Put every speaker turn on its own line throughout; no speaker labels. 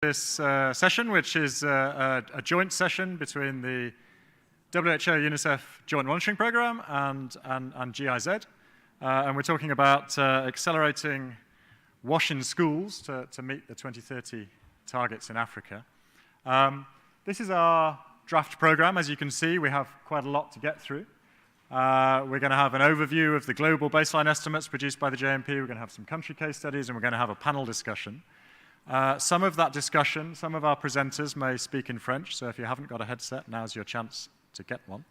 This session, which is a joint session between the WHO-UNICEF Joint Monitoring Programme and GIZ. And we're talking about accelerating WASH in schools to meet the 2030 targets in Africa. This is our draft programme. As you can see, we have quite a lot to get through. We're going to have an overview of the global baseline estimates produced by the JMP. We're going to have some country case studies, and we're going to have a panel discussion. Some of that discussion, some of our presenters may speak in French, so if you haven't got a headset, now's your chance to get one.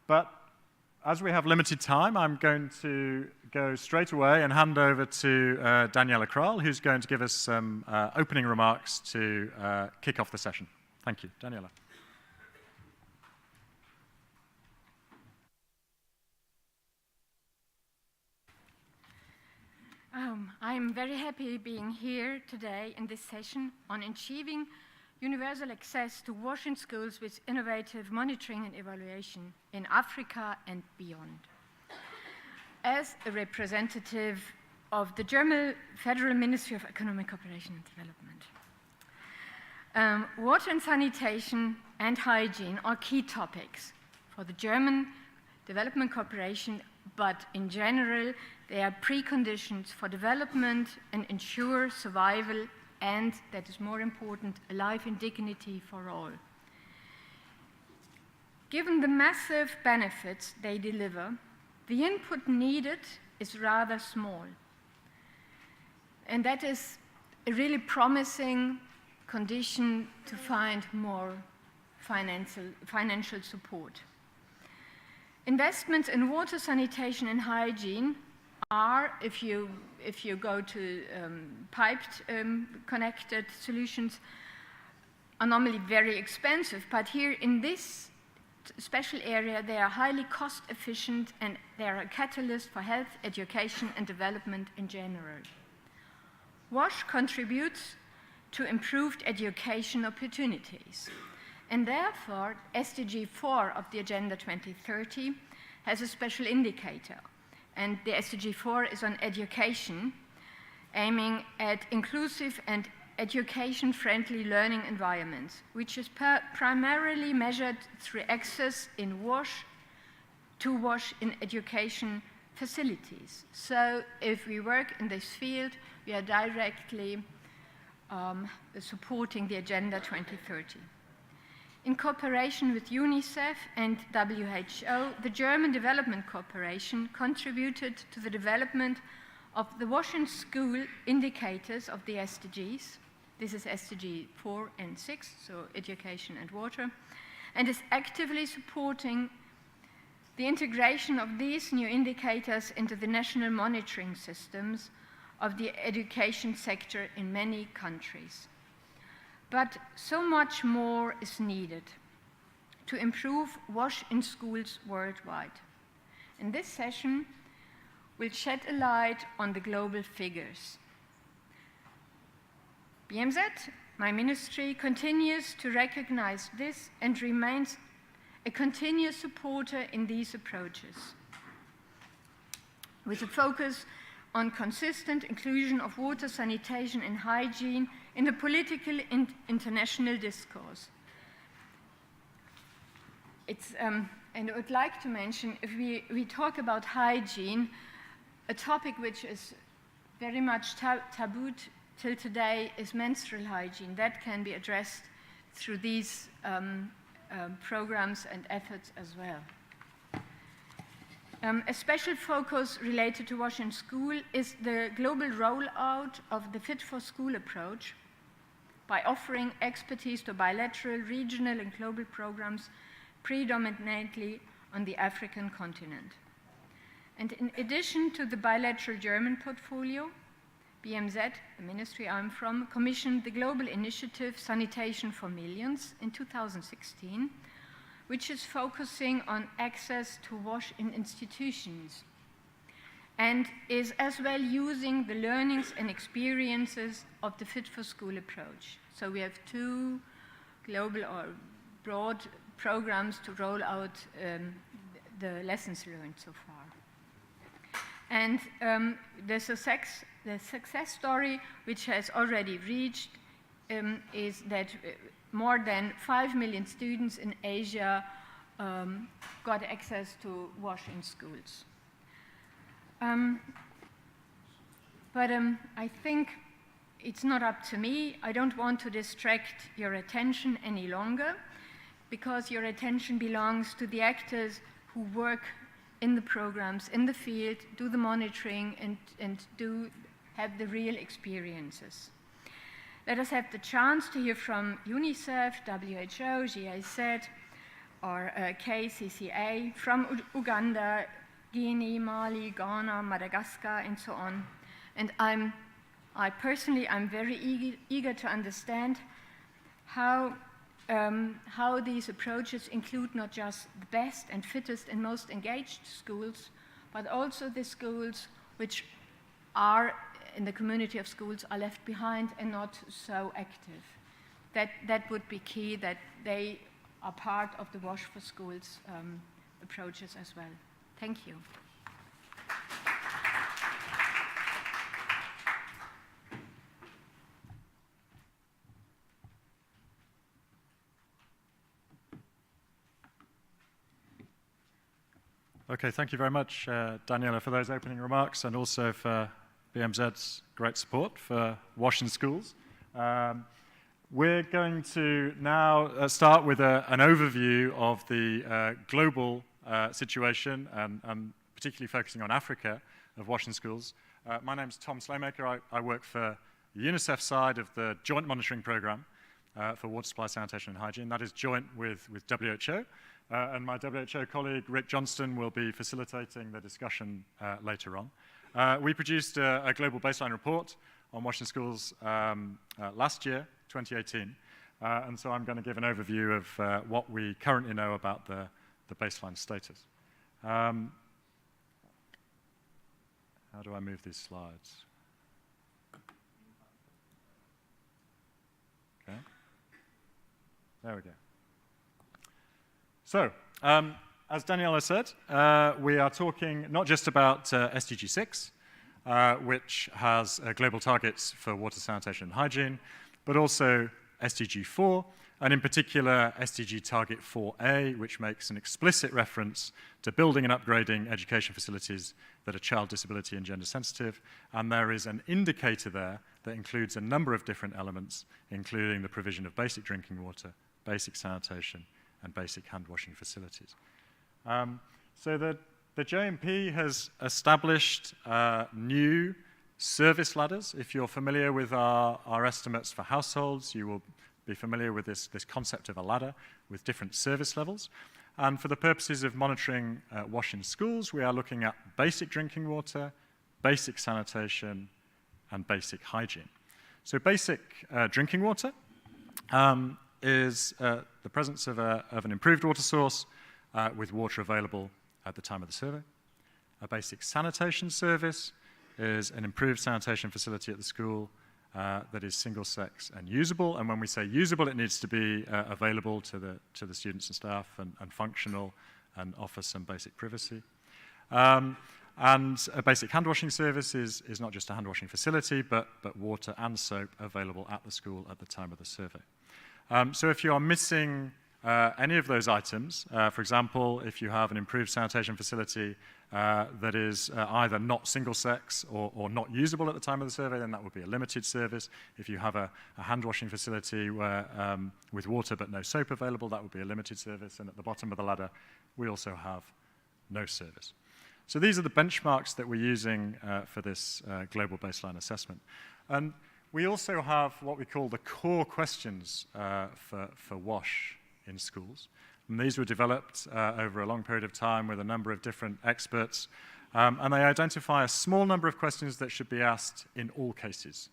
But as we have limited time, I'm going to go straight away and hand over to Daniela Kral, who's going to give us some opening remarks to kick off the session. Thank you. Daniela.
I'm very happy being here today in this session on achieving universal access to WASH in schools with innovative monitoring and evaluation in Africa and beyond. As a representative of the German Federal Ministry of Economic Cooperation and Development, water and sanitation and hygiene are key topics for the German development cooperation, but in general, they are preconditions for development and ensure survival and, that is more important, a life in dignity for all. Given the massive benefits they deliver, the input needed is rather small. And that is a really promising condition to find more financial support. Investments in water, sanitation, and hygiene are, if you go to piped connected solutions, are normally very expensive, but here in this special area they are highly cost efficient and they are a catalyst for health, education and development in general. WASH contributes to improved education opportunities, and therefore SDG 4 of the Agenda 2030 has a special indicator. And the SDG 4 is on education, aiming at inclusive and education-friendly learning environments, which is primarily measured through access in WASH in education facilities. So if we work in this field, we are directly supporting the Agenda 2030. In cooperation with UNICEF and WHO, the German Development Corporation contributed to the development of the WASH in school indicators of the SDGs. This is SDG 4 and 6, so education and water, and is actively supporting the integration of these new indicators into the national monitoring systems of the education sector in many countries. But so much more is needed to improve WASH in schools worldwide. In this session, we'll shed a light on the global figures. BMZ, my ministry, continues to recognize this and remains a continuous supporter in these approaches, with a focus on consistent inclusion of water, sanitation and hygiene in the political and international discourse. And I would like to mention, if we talk about hygiene, a topic which is very much taboo till today is menstrual hygiene. That can be addressed through these programs and efforts as well. A special focus related to WASH in school is the global rollout of the Fit for School approach by offering expertise to bilateral, regional and global programs predominantly on the African continent. And in addition to the bilateral German portfolio, BMZ, the ministry I'm from, commissioned the global initiative Sanitation for Millions in 2016, which is focusing on access to WASH in institutions and is as well using the learnings and experiences of the Fit for School approach. So we have two global or broad programs to roll out the lessons learned so far. And the success story, which has already reached is that more than 5 million students in Asia got access to wash in schools. But I think it's not up to me. I don't want to distract your attention any longer, because your attention belongs to the actors who work in the programs, in the field, do the monitoring, and do have the real experiences. Let us have the chance to hear from UNICEF, WHO, GIZ, or KCCA, from Uganda, Guinea, Mali, Ghana, Madagascar, and so on. And I personally, I'm very eager to understand how these approaches include not just the best and fittest and most engaged schools, but also the schools which are in the community of schools are left behind and not so active. That would be key, that they are part of the Wash for Schools approaches as well. Thank you.
Okay, thank you very much, Daniela, for those opening remarks, and also for BMZ's great support for Wash in Schools. We're going to now start with an overview of the global situation, and particularly focusing on Africa, of Wash in Schools. My name's Tom Slaymaker. I work for the UNICEF side of the Joint Monitoring Programme for Water Supply, Sanitation and Hygiene. That is joint with WHO. And my WHO colleague, Rick Johnston, will be facilitating the discussion later on. We produced a global baseline report on Wash in Schools last year, 2018. And so I'm going to give an overview of what we currently know about the baseline status. How do I move these slides? Okay. There we go. So, as Daniela said, we are talking not just about SDG 6, which has global targets for water, sanitation, and hygiene, but also SDG 4, and in particular SDG Target 4A, which makes an explicit reference to building and upgrading education facilities that are child disability and gender sensitive, and there is an indicator there that includes a number of different elements, including the provision of basic drinking water, basic sanitation, and basic hand washing facilities. So the JMP has established new service ladders. If you're familiar with our estimates for households, you will be familiar with this concept of a ladder with different service levels. And for the purposes of monitoring Wash in Schools, we are looking at basic drinking water, basic sanitation, and basic hygiene. So basic drinking water is the presence of an improved water source with water available at the time of the survey. A basic sanitation service is an improved sanitation facility at the school that is single-sex and usable. And when we say usable, it needs to be available to the students and staff and functional and offer some basic privacy. And a basic hand-washing service is not just a hand-washing facility, but water and soap available at the school at the time of the survey. So if you are missing any of those items, for example, if you have an improved sanitation facility that is either not single-sex or not usable at the time of the survey, then that would be a limited service. If you have a hand-washing facility with water but no soap available, that would be a limited service. And at the bottom of the ladder, we also have no service. So these are the benchmarks that we're using for this global baseline assessment. And we also have what we call the core questions for WASH in schools. And these were developed over a long period of time with a number of different experts. And they identify a small number of questions that should be asked in all cases.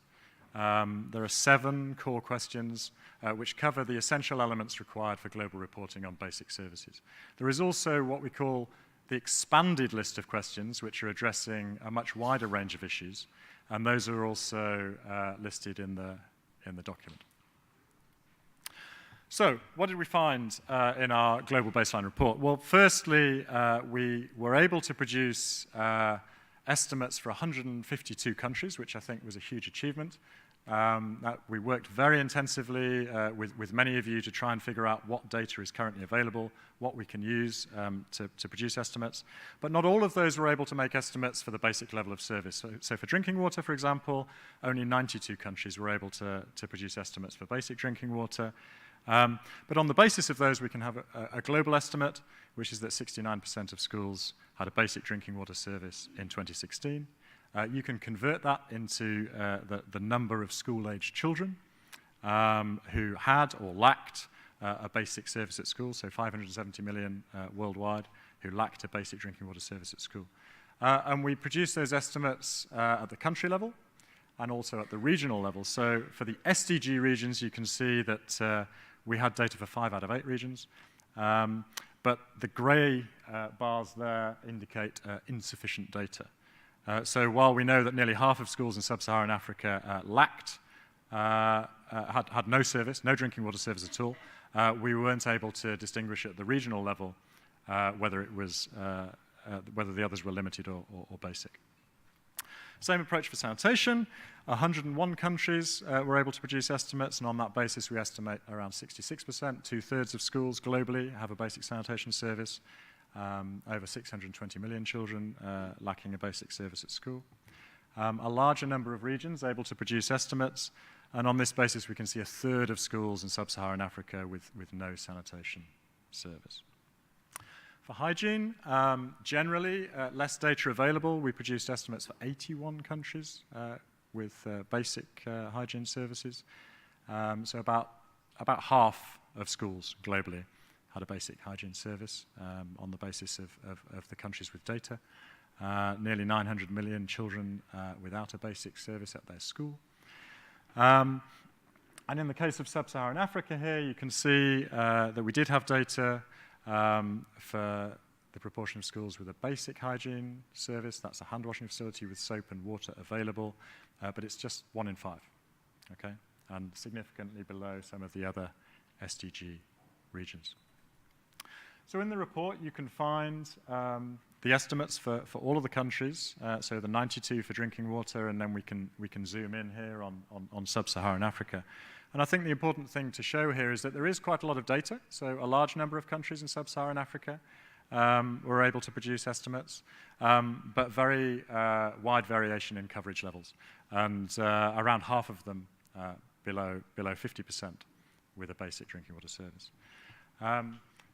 There are 7 core questions which cover the essential elements required for global reporting on basic services. There is also what we call the expanded list of questions, which are addressing a much wider range of issues. And those are also listed in the document. So, what did we find in our global baseline report? Well, firstly, we were able to produce estimates for 152 countries, which I think was a huge achievement. We worked very intensively with many of you to try and figure out what data is currently available, what we can use to produce estimates. But not all of those were able to make estimates for the basic level of service. So for drinking water, for example, only 92 countries were able to produce estimates for basic drinking water. But on the basis of those, we can have a global estimate, which is that 69% of schools had a basic drinking water service in 2016. You can convert that into the number of school-aged children who had or lacked a basic service at school, so 570 million worldwide who lacked a basic drinking water service at school. And we produce those estimates at the country level and also at the regional level. So for the SDG regions, you can see that we had data for 5 out of 8 regions. But the grey bars there indicate insufficient data. So while we know that nearly half of schools in sub-Saharan Africa had no service, no drinking water service at all, we weren't able to distinguish at the regional level whether the others were limited or basic. Same approach for sanitation. 101 countries were able to produce estimates, and on that basis we estimate around 66%, 2/3 of schools globally have a basic sanitation service. Over 620 million children lacking a basic service at school. A larger number of regions able to produce estimates, and on this basis we can see 1/3 of schools in sub-Saharan Africa with no sanitation service. For hygiene, generally less data available. We produced estimates for 81 countries with basic hygiene services. So about half of schools globally had a basic hygiene service on the basis of the countries with data. Nearly 900 million children without a basic service at their school. And in the case of sub-Saharan Africa here, you can see that we did have data for the proportion of schools with a basic hygiene service. That's a hand washing facility with soap and water available, but it's just 1 in 5, okay? And significantly below some of the other SDG regions. So in the report, you can find the estimates for all of the countries, so the 92 for drinking water, and then we can zoom in here on sub-Saharan Africa. And I think the important thing to show here is that there is quite a lot of data, so a large number of countries in sub-Saharan Africa were able to produce estimates, but very wide variation in coverage levels, and around half of them below 50% with a basic drinking water service.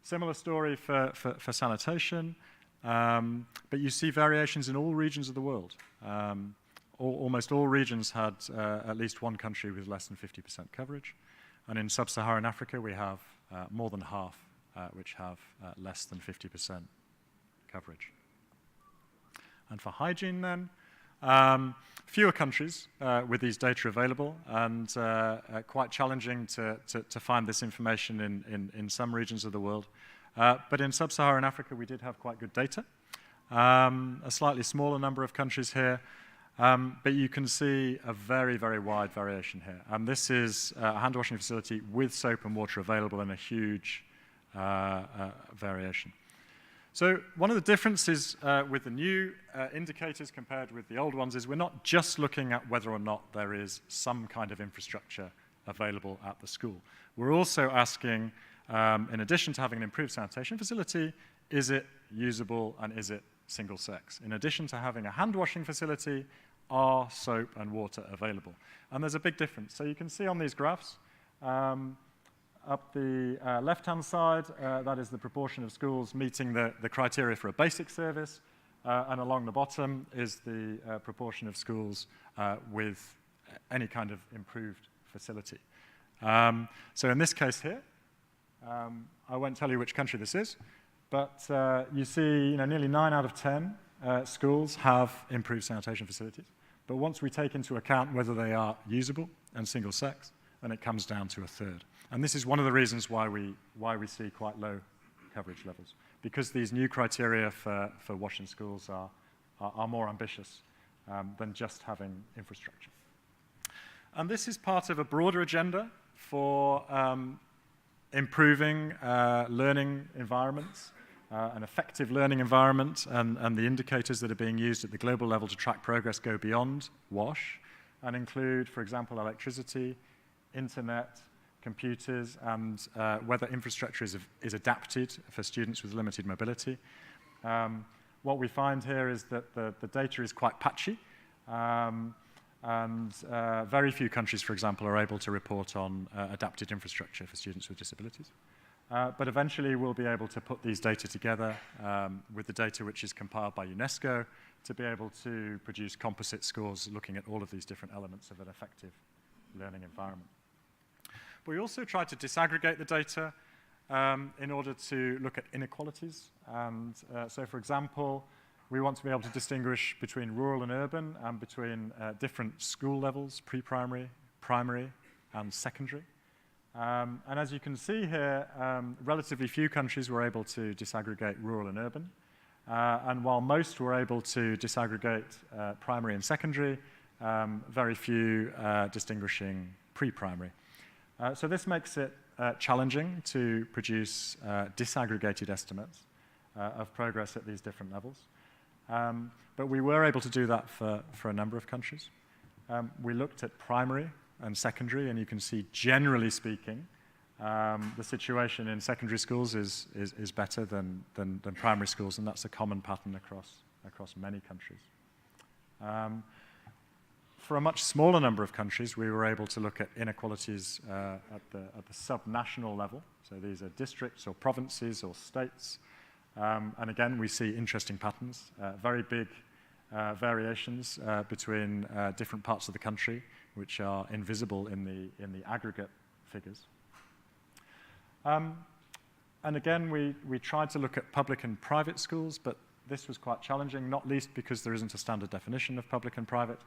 Similar story for sanitation, but you see variations in all regions of the world. Almost all regions had at least one country with less than 50% coverage. And in sub-Saharan Africa, we have more than half which have less than 50% coverage. And for hygiene then, fewer countries with these data available, and quite challenging to find this information in some regions of the world. But in sub-Saharan Africa, we did have quite good data. A slightly smaller number of countries here, but you can see a very, very wide variation here. And this is a hand washing facility with soap and water available, and a huge variation. So one of the differences with the new indicators compared with the old ones is we're not just looking at whether or not there is some kind of infrastructure available at the school. We're also asking, in addition to having an improved sanitation facility, is it usable and is it single sex? In addition to having a hand washing facility, are soap and water available? And there's a big difference. So you can see on these graphs, up the left-hand side, that is the proportion of schools meeting the criteria for a basic service, and along the bottom is the proportion of schools with any kind of improved facility. So in this case here, I won't tell you which country this is, but you see nearly 9 out of 10 schools have improved sanitation facilities. But once we take into account whether they are usable and single sex, then it comes down to 1/3. And this is one of the reasons why we see quite low coverage levels, because these new criteria for washing schools are more ambitious than just having infrastructure. And this is part of a broader agenda for improving learning environments, an effective learning environment, and the indicators that are being used at the global level to track progress go beyond WASH. and include, for example, electricity, internet, computers, and whether infrastructure is adapted for students with limited mobility. What we find here is that the data is quite patchy, and very few countries, for example, are able to report on adapted infrastructure for students with disabilities. But eventually we'll be able to put these data together with the data which is compiled by UNESCO to be able to produce composite scores looking at all of these different elements of an effective learning environment. But we also try to disaggregate the data in order to look at inequalities. And so, for example, we want to be able to distinguish between rural and urban and between different school levels, pre-primary, primary, and secondary. And as you can see here, relatively few countries were able to disaggregate rural and urban. And while most were able to disaggregate primary and secondary, very few distinguishing pre-primary. So this makes it challenging to produce disaggregated estimates of progress at these different levels. But we were able to do that for a number of countries. We looked at primary and secondary, and you can see, generally speaking, the situation in secondary schools is better than primary schools, and that's a common pattern across many countries. For a much smaller number of countries, we were able to look at inequalities at the sub-national level. So these are districts or provinces or states. And again, we see interesting patterns, very big variations between different parts of the country, which are invisible in the aggregate figures. And again, we tried to look at public and private schools, but this was quite challenging, not least because there isn't a standard definition of public and private.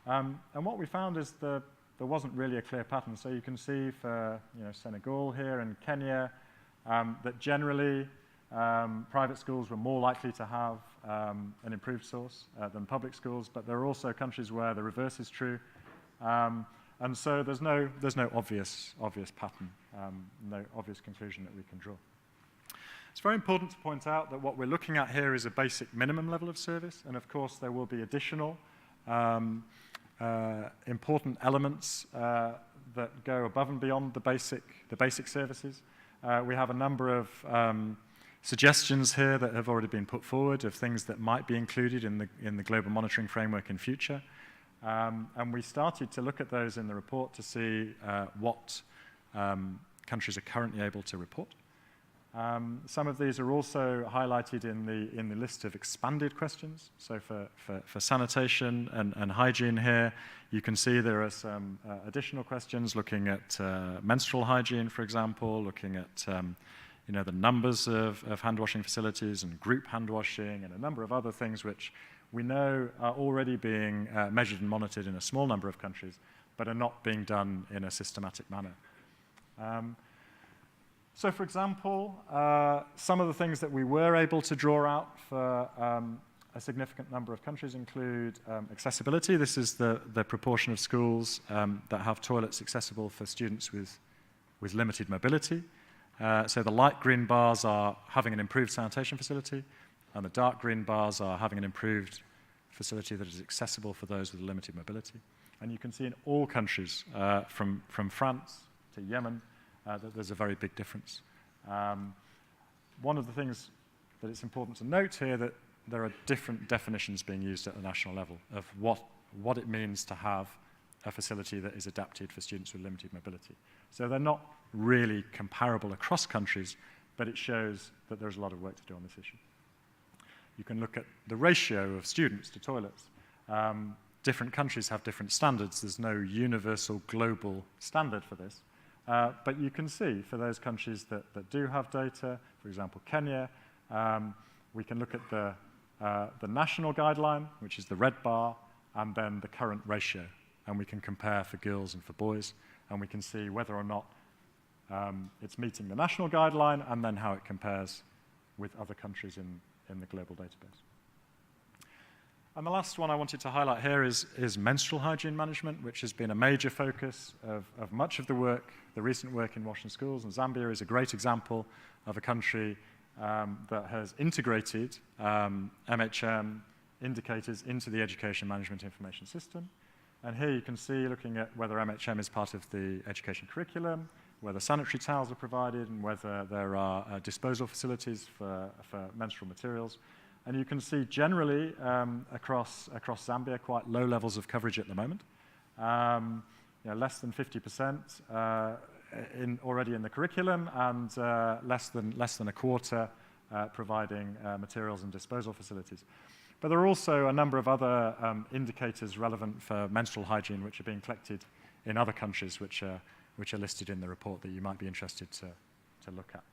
And what we found is there wasn't really a clear pattern. So you can see for Senegal here and Kenya that generally private schools were more likely to have an improved source than public schools, but there are also countries where the reverse is true. And so there's no obvious pattern, no obvious conclusion that we can draw. It's very important to point out that what we're looking at here is a basic minimum level of service, and of course there will be additional important elements that go above and beyond the basic services. We have a number of suggestions here that have already been put forward of things that might be included in the global monitoring framework in future. And we started to look at those in the report to see what countries are currently able to report. Some of these are also highlighted in the list of expanded questions. So for sanitation and hygiene here, you can see there are some additional questions looking at menstrual hygiene, for example, looking at the numbers of hand washing facilities and group hand washing and a number of other things which we know are already being measured and monitored in a small number of countries, but are not being done in a systematic manner. So, for example, some of the things that we were able to draw out for a significant number of countries include accessibility. This is the proportion of schools that have toilets accessible for students with limited mobility. So the light green bars are having an improved sanitation facility, and the dark green bars are having an improved facility that is accessible for those with limited mobility. And you can see in all countries, from France to Yemen, that there's a very big difference. One of the things that it's important to note here that there are different definitions being used at the national level of what it means to have a facility that is adapted for students with limited mobility. So they're not really comparable across countries, but it shows that there's a lot of work to do on this issue. You can look at the ratio of students to toilets. Different countries have different standards. There's no universal global standard for this. But you can see for those countries that do have data, for example, Kenya, we can look at the national guideline, which is the red bar, and then the current ratio. And we can compare for girls and for boys, and we can see whether or not it's meeting the national guideline and then how it compares with other countries in the global database. And the last one I wanted to highlight here is menstrual hygiene management, which has been a major focus of much of the work, the recent work in Washington schools. And Zambia is a great example of a country that has integrated MHM indicators into the education management information system. And here you can see, looking at whether MHM is part of the education curriculum, whether sanitary towels are provided, and whether there are disposal facilities for menstrual materials. And you can see generally across Zambia quite low levels of coverage at the moment. Less than 50% already in the curriculum, and less than a quarter providing materials and disposal facilities. But there are also a number of other indicators relevant for menstrual hygiene which are being collected in other countries, which are listed in the report that you might be interested to look at.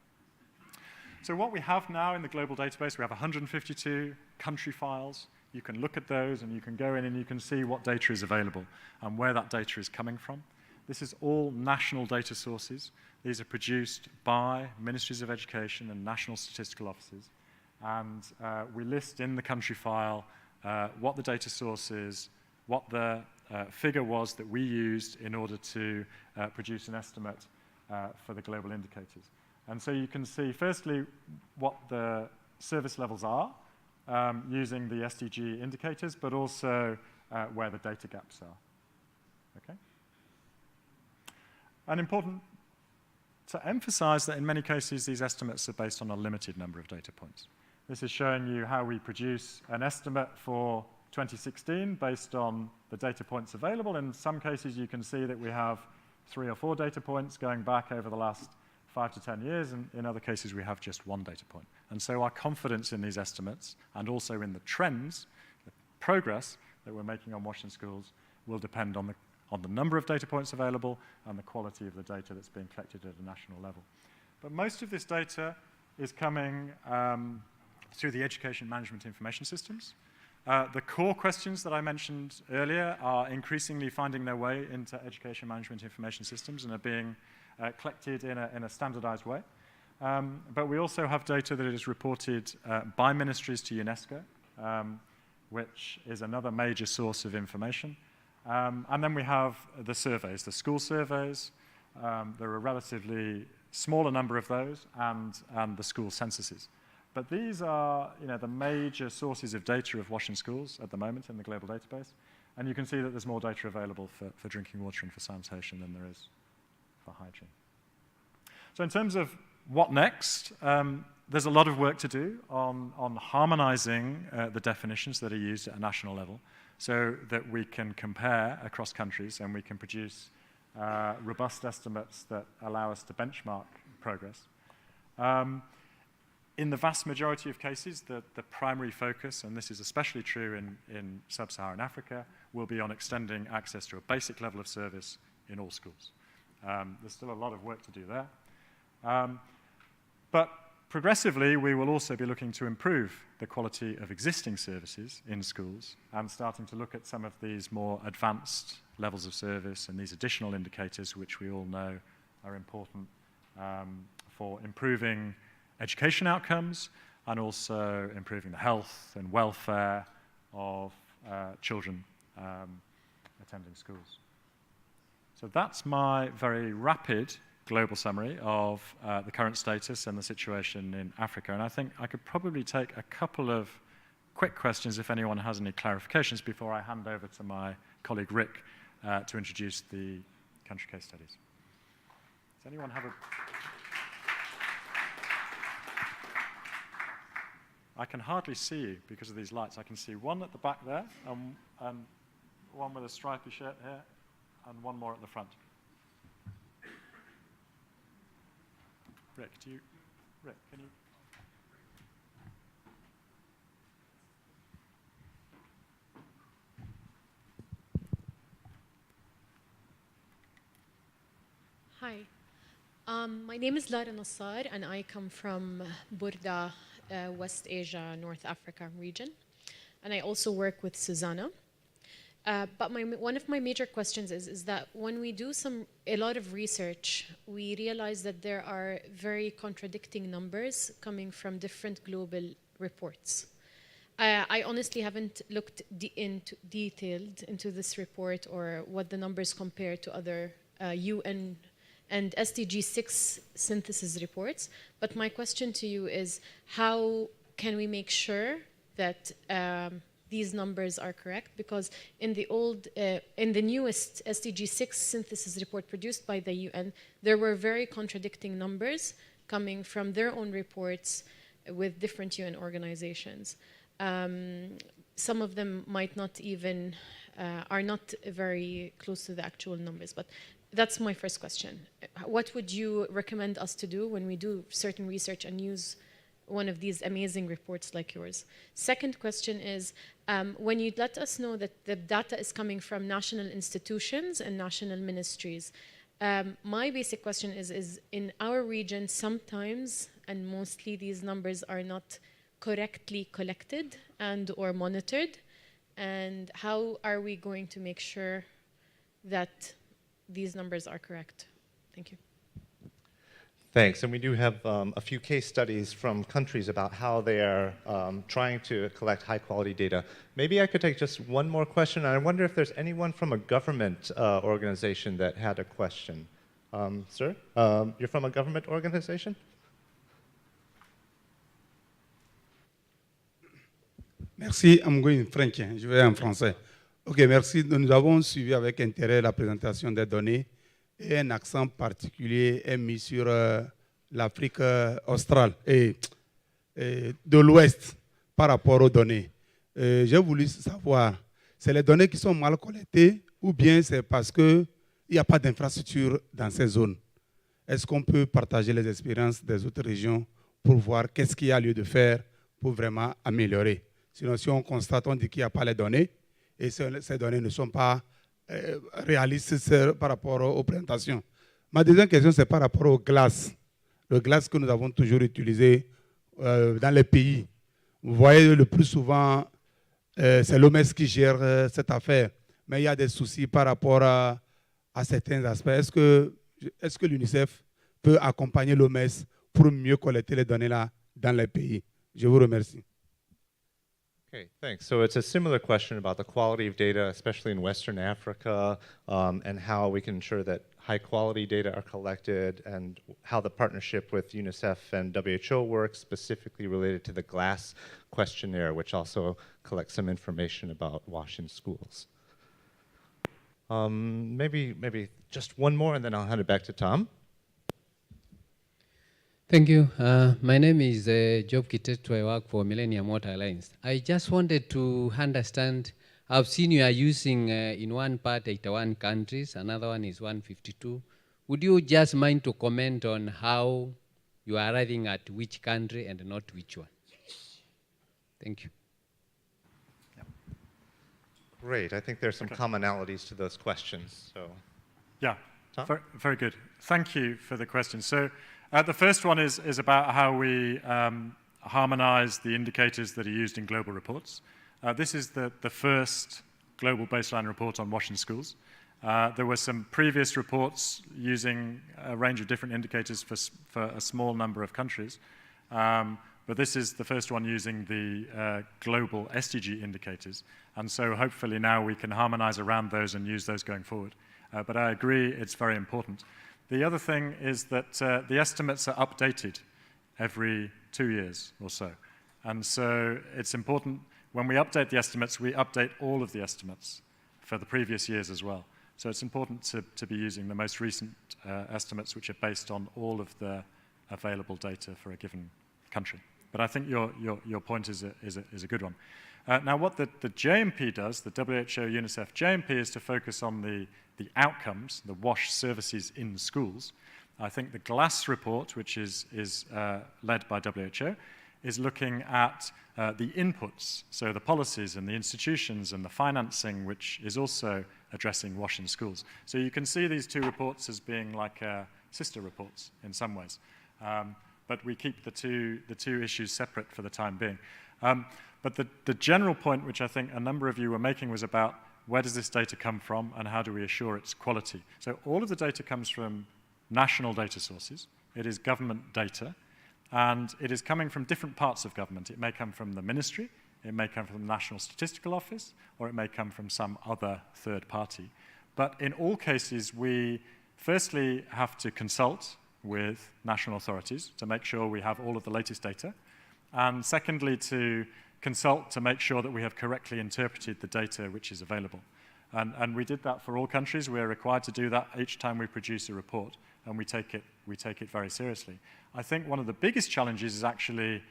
So what we have now in the global database, we have 152 country files. You can look at those, and you can go in and you can see what data is available and where that data is coming from. This is all national data sources. These are produced by ministries of education and national statistical offices. And we list in the country file what the data source is, what the figure was that we used in order to produce an estimate for the global indicators. And so you can see, firstly, what the service levels are using the SDG indicators, but also where the data gaps are. Okay? And important to emphasize that in many cases, these estimates are based on a limited number of data points. This is showing you how we produce an estimate for 2016 based on the data points available. In some cases, you can see that we have 3 or 4 data points going back over the last 5 to 10 years, and in other cases, we have just 1 data point. And so our confidence in these estimates, and also in the trends, the progress that we're making on WASH in schools, will depend on the number of data points available and the quality of the data that's being collected at a national level. But most of this data is coming through the education management information systems. The core questions that I mentioned earlier are increasingly finding their way into education management information systems and are being collected in a standardized way. But we also have data that is reported by ministries to UNESCO, which is another major source of information. And then we have the surveys, the school surveys. There are a relatively smaller number of those, and the school censuses. But these are the major sources of data of WASH in schools at the moment in the global database. And you can see that there's more data available for drinking water and for sanitation than there is for hygiene. So in terms of what next, there's a lot of work to do on harmonizing the definitions that are used at a national level so that we can compare across countries and we can produce robust estimates that allow us to benchmark progress. In the vast majority of cases, the primary focus, and this is especially true in sub-Saharan Africa, will be on extending access to a basic level of service in all schools. There's still a lot of work to do there. But progressively, we will also be looking to improve the quality of existing services in schools and starting to look at some of these more advanced levels of service and these additional indicators, which we all know are important for improving education outcomes and also improving the health and welfare of children attending schools. So that's my very rapid global summary of the current status and the situation in Africa. And I think I could probably take a couple of quick questions if anyone has any clarifications before I hand over to my colleague Rick to introduce the country case studies. Does anyone have a... I can hardly see you because of these lights. I can see one at the back there, and one with a stripy shirt here, and one more at the front. Rick, can you?
Hi, my name is Lara Nassar, and I come from Burda, West Asia, North Africa region. And I also work with Susanna. But one of my major questions is that when we do a lot of research, we realize that there are very contradicting numbers coming from different global reports. I honestly haven't looked detailed into this report or what the numbers compare to other UN and SDG 6 synthesis reports. But my question to you is, how can we make sure that these numbers are correct, because in the newest SDG 6 synthesis report produced by the UN, there were very contradicting numbers coming from their own reports with different UN organizations. Some of them might not even, are not very close to the actual numbers, but that's my first question. What would you recommend us to do when we do certain research and use one of these amazing reports like yours? Second question is, when you let us know that the data is coming from national institutions and national ministries, my basic question is in our region, sometimes and mostly these numbers are not correctly collected and or monitored. And how are we going to make sure that these numbers are correct? Thank you.
Thanks. And we do have a few case studies from countries about how they are trying to collect high-quality data. Maybe I could take just one more question. I wonder if there's anyone from a government organization that had a question. Sir, you're from a government organization?
Merci, I'm going in French, je vais en français. Ok, merci. Nous avons suivi avec intérêt la présentation des données et un accent particulier est mis sur l'Afrique australe et de l'Ouest par rapport aux données. J'ai voulu savoir, c'est les données qui sont mal collectées ou bien c'est parce qu'il n'y a pas d'infrastructure dans ces zones? Est-ce qu'on peut partager les expériences des autres régions pour voir qu'est-ce qu'il y a lieu de faire pour vraiment améliorer? Sinon, si on constate, on dit qu'il n'y a pas les données et ces données ne sont pas réalistes par rapport aux présentations. Ma deuxième question, c'est par rapport aux glaces. Le glace que nous avons toujours utilisé dans les pays. Vous voyez, le plus souvent, c'est l'OMS qui gère cette affaire. Mais il y a des soucis par rapport à certains aspects. Est-ce que l'UNICEF peut accompagner l'OMS pour mieux collecter les données là dans les pays? Je vous remercie.
Okay, thanks. So it's a similar question about the quality of data, especially in Western Africa, and how we can ensure that high-quality data are collected, and how the partnership with UNICEF and WHO works, specifically related to the GLASS questionnaire, which also collects some information about WASH in schools. Maybe just one more, and then I'll hand it back to Tom.
Thank you. My name is Job Kitetu. I work for Millennium Water Alliance. I just wanted to understand, I've seen you are using in one part 81 countries, another one is 152. Would you just mind to comment on how you are arriving at which country and not which one? Thank you.
Great. I think there's some commonalities to those questions. So,
yeah,
Tom?
very good. Thank you for the question. So the first one is about how we harmonize the indicators that are used in global reports. This is the first global baseline report on WASH in schools. There were some previous reports using a range of different indicators for a small number of countries. But this is the first one using the global SDG indicators. And so hopefully now we can harmonize around those and use those going forward. But I agree it's very important. The other thing is that the estimates are updated every 2 years or so. And so it's important when we update the estimates, we update all of the estimates for the previous years as well. So it's important to be using the most recent estimates, which are based on all of the available data for a given country. But I think your point is a good one. Now, what the JMP does, the WHO UNICEF JMP, is to focus on the outcomes, the WASH services in schools. I think the GLASS report, which is led by WHO, is looking at the inputs, so the policies and the institutions and the financing, which is also addressing WASH in schools. So you can see these two reports as being like sister reports in some ways. But we keep the two issues separate for the time being. But the general point, which I think a number of you were making, was about where does this data come from and how do we assure its quality? So all of the data comes from national data sources. It is government data, and it is coming from different parts of government. It may come from the ministry, it may come from the National Statistical Office, or it may come from some other third party. But in all cases, we firstly have to consult with national authorities to make sure we have all of the latest data, and secondly, to consult to make sure that we have correctly interpreted the data which is available. And we did that for all countries. We're required to do that each time we produce a report, and we take it very seriously. I think one of the biggest challenges is actually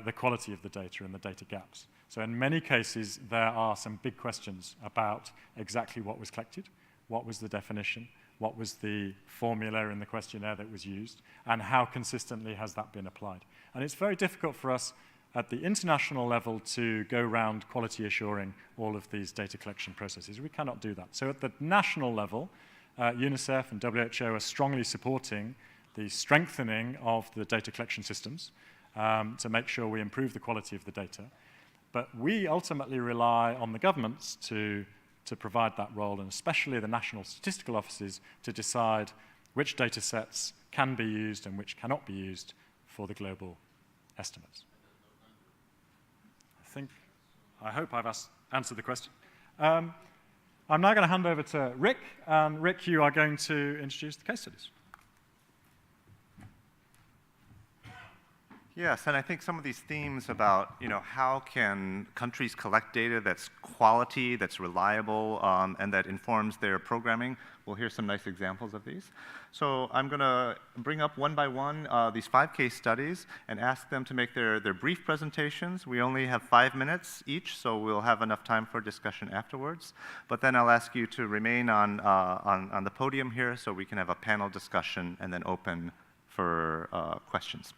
the quality of the data and the data gaps. So in many cases, there are some big questions about exactly what was collected, what was the definition, what was the formula in the questionnaire that was used, and how consistently has that been applied. And it's very difficult for us at the international level to go around quality assuring all of these data collection processes. We cannot do that. So at the national level, UNICEF and WHO are strongly supporting the strengthening of the data collection systems to make sure we improve the quality of the data. But we ultimately rely on the governments to provide that role, and especially the national statistical offices, to decide which data sets can be used and which cannot be used for the global estimates. I hope I've answered the question. I'm now going to hand over to Rick, and Rick, you are going to introduce the case studies.
Yes, and I think some of these themes about, how can countries collect data that's quality, that's reliable, and that informs their programming. We'll hear some nice examples of these. So I'm going to bring up one by one these 5 case studies and ask them to make their brief presentations. We only have 5 minutes each, so we'll have enough time for discussion afterwards. But then I'll ask you to remain on the podium here so we can have a panel discussion and then open for questions.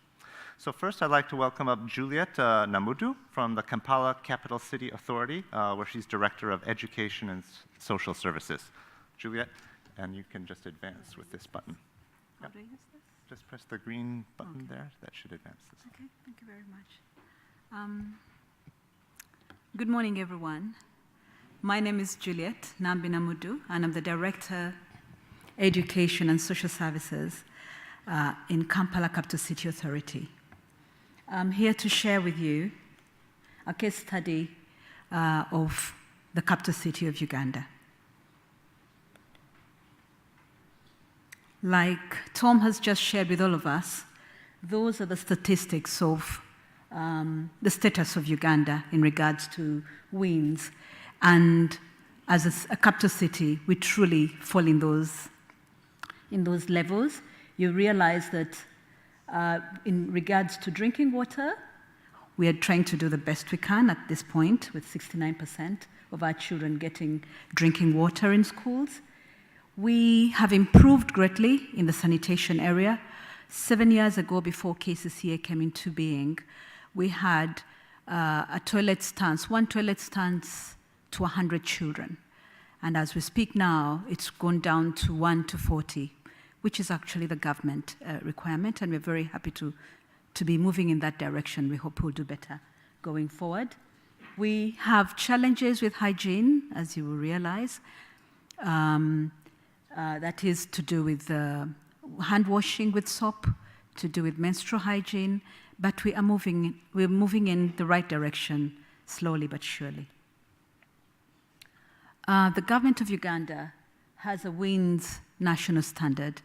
So first, I'd like to welcome up Juliet Namudu from the Kampala Capital City Authority, where she's Director of Education and Social Services. Juliet, and you can just advance with this button.
How do I use this?
Just press the green button there. That should advance this.
Okay, thank you very much. Good morning, everyone. My name is Juliet Nambi Namudu, and I'm the Director, Education and Social Services in Kampala Capital City Authority. I'm here to share with you a case study of the capital city of Uganda. Like Tom has just shared with all of us, those are the statistics of the status of Uganda in regards to wins. And as a capital city, we truly fall in those levels. You realize that in regards to drinking water, we are trying to do the best we can at this point, with 69% of our children getting drinking water in schools. We have improved greatly in the sanitation area. 7 years ago, before KCCA came into being, we had one toilet stance to 100 children. And as we speak now, it's gone down to 1 to 40. Which is actually the government requirement, and we're very happy to be moving in that direction. We hope we'll do better going forward. We have challenges with hygiene, as you will realize. That is to do with hand washing with soap, to do with menstrual hygiene, but we're moving in the right direction, slowly but surely. The government of Uganda has a WINS national standard.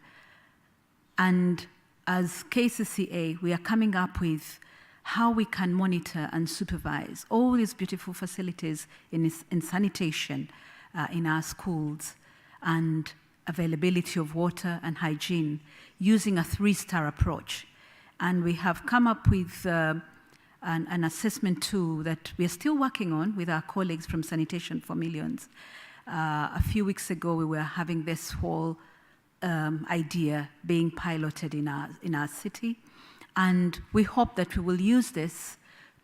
And as KCCA, we are coming up with how we can monitor and supervise all these beautiful facilities in sanitation in our schools and availability of water and hygiene using a 3-star approach. And we have come up with an assessment tool that we are still working on with our colleagues from Sanitation for Millions. A few weeks ago, we were having this whole idea being piloted in our city, and we hope that we will use this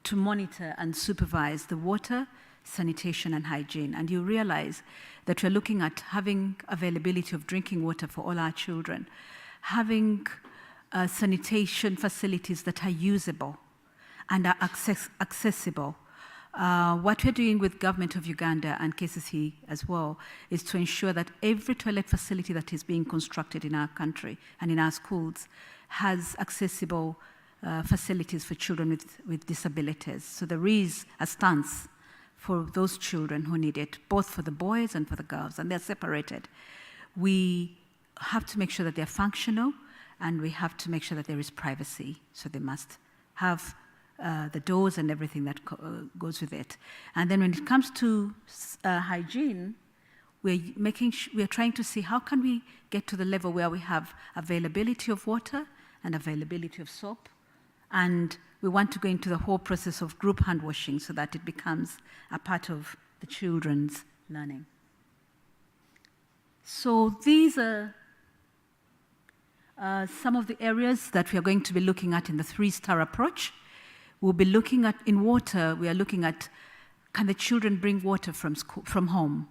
to monitor and supervise the water, sanitation, and hygiene. And you realize that we're looking at having availability of drinking water for all our children, having sanitation facilities that are usable and are accessible. What we're doing with Government of Uganda and KCC as well is to ensure that every toilet facility that is being constructed in our country and in our schools has accessible facilities for children with disabilities. So there is a stance for those children who need it, both for the boys and for the girls, and they're separated. We have to make sure that they're functional, and we have to make sure that there is privacy. So they must have the doors and everything that goes with it. And then when it comes to hygiene, we're trying to see how can we get to the level where we have availability of water and availability of soap. And we want to go into the whole process of group hand washing so that it becomes a part of the children's learning. So these are some of the areas that we are going to be looking at in the 3-star approach. We'll be looking at, in water, we are looking at, can the children bring water from home?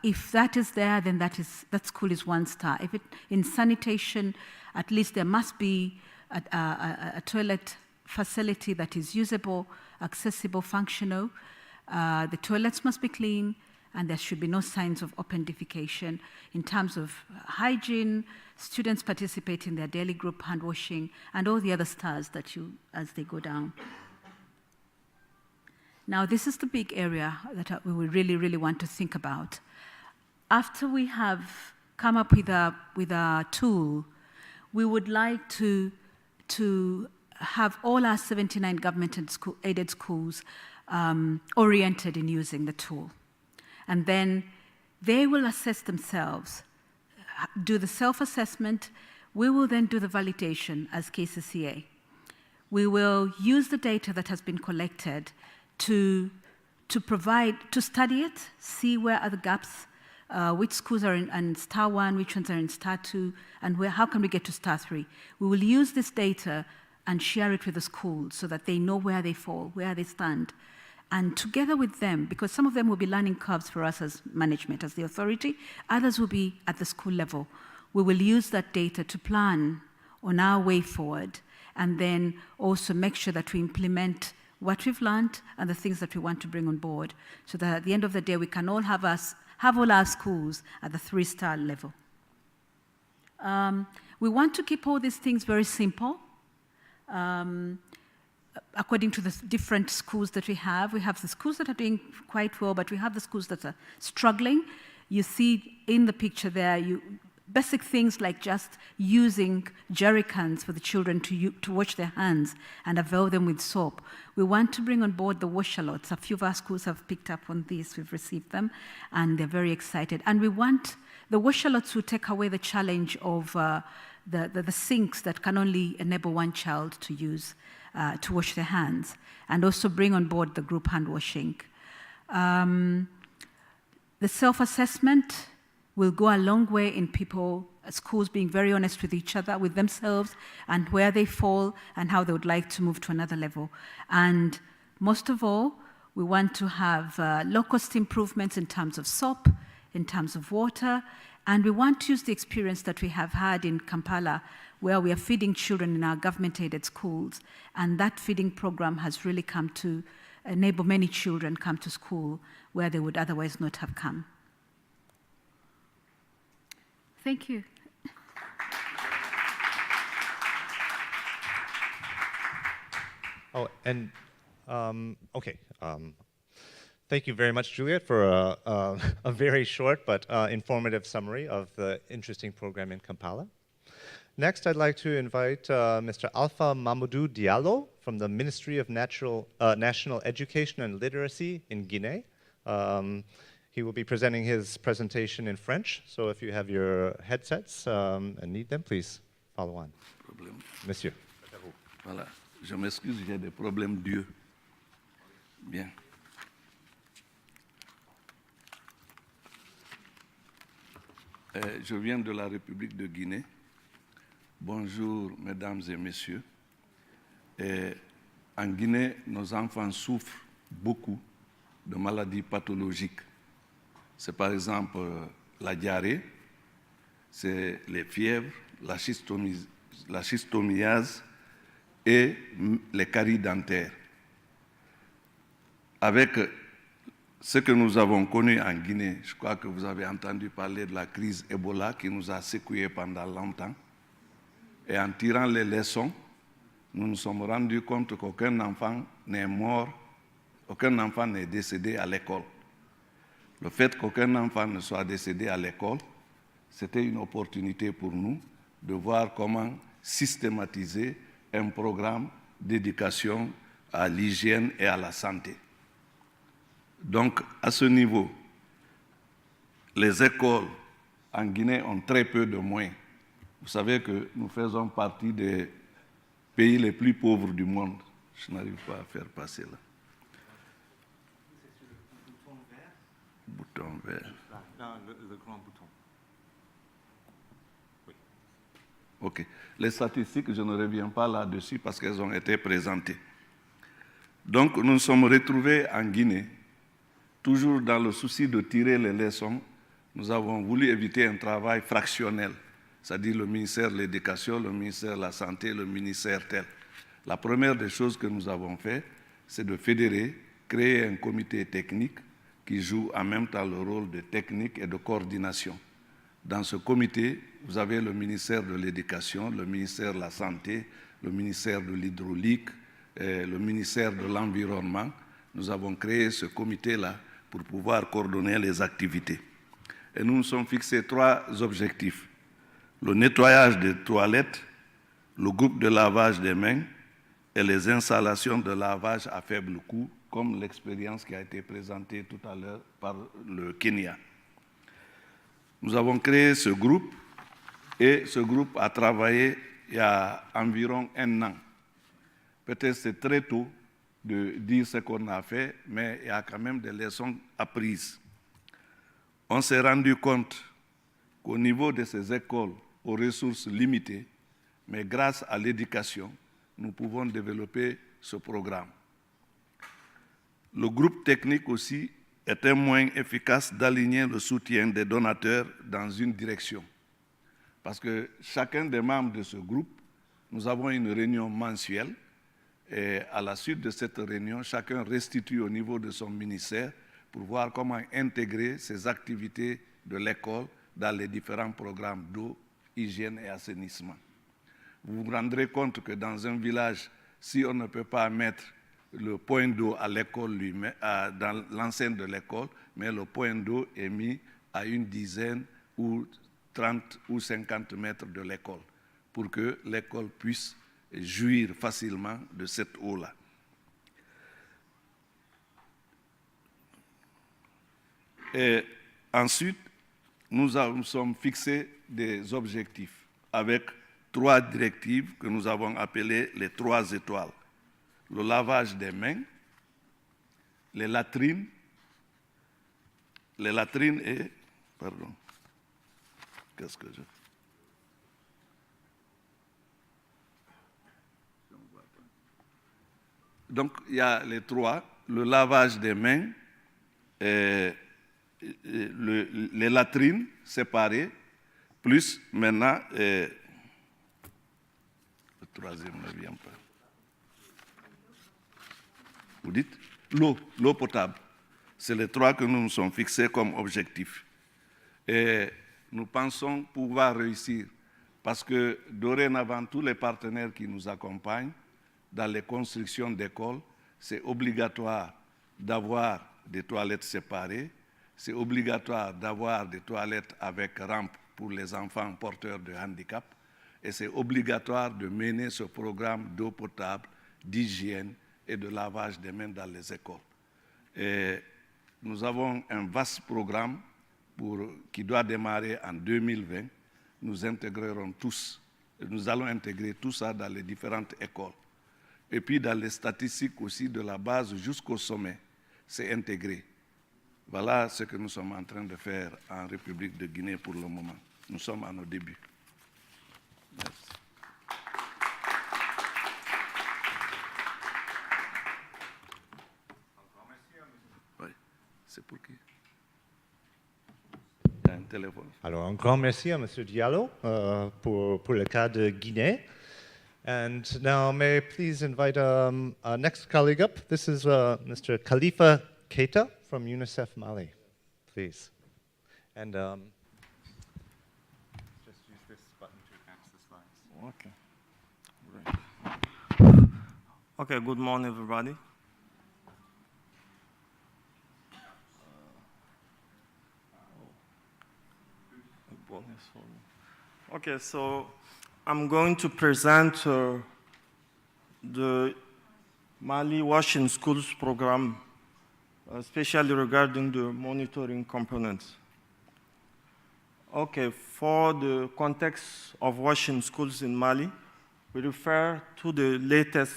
If that is there, then that school is 1 star. If in sanitation, at least there must be a toilet facility that is usable, accessible, functional. The toilets must be clean, and there should be no signs of open defecation. In terms of hygiene, students participate in their daily group hand washing, and all the other stars that as they go down. Now, this is the big area that we really, really want to think about. After we have come up with a tool, we would like to have all our 79 government and aided schools oriented in using the tool. And then they will assess themselves, do the self-assessment. We will then do the validation as KCCA. We will use the data that has been collected to study it, see where are the gaps, which schools are in star 1, which ones are in star 2, and how can we get to star 3. We will use this data and share it with the schools so that they know where they fall, where they stand. And together with them, because some of them will be learning curves for us as management, as the authority, others will be at the school level. We will use that data to plan on our way forward, and then also make sure that we implement what we've learned and the things that we want to bring on board, so that at the end of the day, we can all have all our schools at the 3-star level. We want to keep all these things very simple. According to the different schools that we have the schools that are doing quite well, but we have the schools that are struggling. You see in the picture there, basic things like just using jerry cans for the children to wash their hands and avail them with soap. We want to bring on board the wash-a-lots. A few of our schools have picked up on this. We've received them, and they're very excited. And we want the wash-a-lots will take away the challenge of the sinks that can only enable one child to use to wash their hands, and also bring on board the group hand washing. The self-assessment will go a long way in schools being very honest with each other, with themselves, and where they fall and how they would like to move to another level. And most of all, we want to have low-cost improvements in terms of soap, in terms of water, and we want to use the experience that we have had in Kampala, where we are feeding children in our government-aided schools, and that feeding program has really come to enable many children come to school where they would otherwise not have come. Thank you.
Oh, and okay. Thank you very much, Juliet, for a very short but informative summary of the interesting program in Kampala. Next, I'd like to invite Mr. Alpha Mamadou Diallo from the Ministry of National Education and Literacy in Guinea. He will be presenting his presentation in French, so if you have your headsets and need them, please follow on. Monsieur.
Voilà, je m'excuse, j'ai des problèmes d'yeux. Bien. Je viens de la République de Guinée. Bonjour, mesdames et messieurs. En Guinée, nos enfants souffrent beaucoup de maladies pathologiques. C'est par exemple la diarrhée, c'est les fièvres, la schistomiase et les caries dentaires. Avec ce que nous avons connu en Guinée, je crois que vous avez entendu parler de la crise Ebola qui nous a secoués pendant longtemps. Et en tirant les leçons, nous nous sommes rendus compte qu'aucun enfant n'est mort, aucun enfant n'est décédé à l'école. Le fait qu'aucun enfant ne soit décédé à l'école, c'était une opportunité pour nous de voir comment systématiser un programme d'éducation à l'hygiène et à la santé. Donc, à ce niveau, les écoles en Guinée ont très peu de moyens. Vous savez que nous faisons partie des pays les plus pauvres du monde. Je n'arrive pas à faire passer là. Bouton vert.
Non, le grand bouton. Oui.
OK. Les statistiques, je ne reviens pas là-dessus parce qu'elles ont été présentées. Donc, nous nous sommes retrouvés en Guinée, toujours dans le souci de tirer les leçons. Nous avons voulu éviter un travail fractionnel, c'est-à-dire le ministère de l'Éducation, le ministère de la Santé, le ministère tel. La première des choses que nous avons fait, c'est de fédérer, créer un comité technique qui joue en même temps le rôle de technique et de coordination. Dans ce comité, vous avez le ministère de l'Éducation, le ministère de la Santé, le ministère de l'Hydraulique, le ministère de l'Environnement. Nous avons créé ce comité-là pour pouvoir coordonner les activités. Et nous nous sommes fixés 3 objectifs. Le nettoyage des toilettes, le groupe de lavage des mains et les installations de lavage à faible coût, comme l'expérience qui a été présentée tout à l'heure par le Kenya. Nous avons créé ce groupe et ce groupe a travaillé il y a environ 1 an. Peut-être c'est très tôt de dire ce qu'on a fait, mais il y a quand même des leçons apprises. On s'est rendu compte qu'au niveau de ces écoles aux ressources limitées, mais grâce à l'éducation, nous pouvons développer ce programme. Le groupe technique aussi est un moyen efficace d'aligner le soutien des donateurs dans une direction. Parce que chacun des membres de ce groupe, nous avons une réunion mensuelle et à la suite de cette réunion, chacun restitue au niveau de son ministère pour voir comment intégrer ces activités de l'école dans les différents programmes d'eau, hygiène et assainissement. Vous vous rendrez compte que dans un village, si on ne peut pas mettre le point d'eau à l'école dans l'enceinte de l'école, mais le point d'eau est mis à une dizaine ou 30 ou 50 mètres de l'école pour que l'école puisse jouir facilement de cette eau-là. Et ensuite, nous sommes fixés des objectifs avec 3 directives que nous avons appelées les 3 étoiles. Le lavage des mains, les latrines et... Pardon. Qu'est-ce que je... Donc, il y a les 3, le lavage des mains, les latrines séparées, plus maintenant, le troisième ne vient pas. Vous dites l'eau potable. C'est les 3 que nous nous sommes fixés comme objectifs. Et nous pensons pouvoir réussir parce que dorénavant, tous les partenaires qui nous accompagnent dans les constructions d'écoles, c'est obligatoire d'avoir des toilettes séparées, c'est obligatoire d'avoir des toilettes avec rampe pour les enfants porteurs de handicap, et c'est obligatoire de mener ce programme d'eau potable, d'hygiène et de lavage des mains dans les écoles. Et nous avons un vaste programme qui doit démarrer en 2020. Nous allons intégrer tout ça dans les différentes écoles. Et puis dans les statistiques aussi de la base jusqu'au sommet, c'est intégré. Voilà ce que nous sommes en train de faire en République de Guinée pour le moment. Nous sommes à nos débuts. Merci. Oui, c'est pour qui? Il y a un téléphone.
Alors, un grand merci à M. Diallo pour le cas de Guinée. And now may I please invite our next colleague up. This is Mr. Khalifa Keita from UNICEF Mali, please. And just use this button to advance the slides.
Okay. Great. Okay, good morning, everybody. Okay, so I'm going to present the Mali Wash in Schools program, especially regarding the monitoring components. Okay, for the context of wash in schools in Mali, we refer to the latest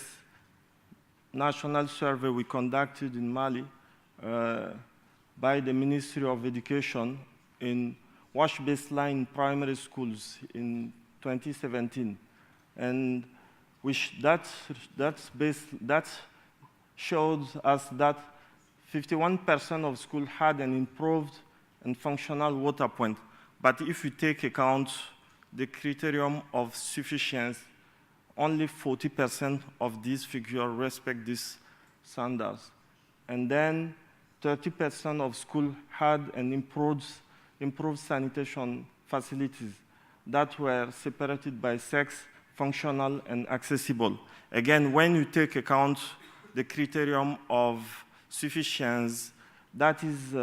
national survey we conducted in Mali by the Ministry of Education in wash baseline primary schools in 2017. And that showed us that 51% of schools had an improved and functional water point. But if you take account the criterion of sufficiency, only 40% of these figures respect these standards. And then 30% of schools had an improved sanitation facilities that were separated by sex, functional, and accessible. Again, when you take account the criterion of sufficiency, that is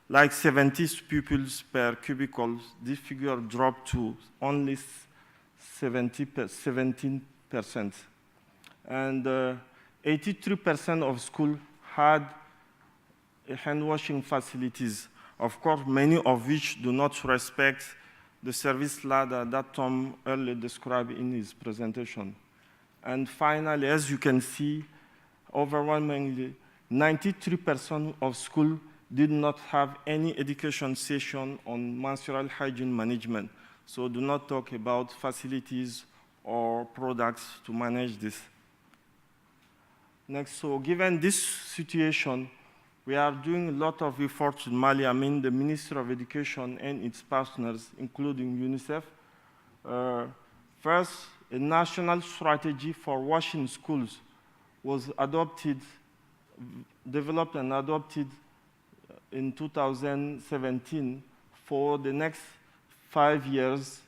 like 70 pupils per cubicle. This figure dropped to only 17%. And 83% of schools had hand washing facilities, of course, many of which do not respect the service ladder that Tom earlier described in his presentation. And finally, as you can see, overwhelmingly, 93% of schools did not have any education session on menstrual hygiene management. So do not talk about facilities or products to manage this. Next, so given this situation, we are doing a lot of efforts in Mali. I mean, the Ministry of Education and its partners, including UNICEF. First, a national strategy for washing schools was developed and adopted in 2017 for the next 5 years,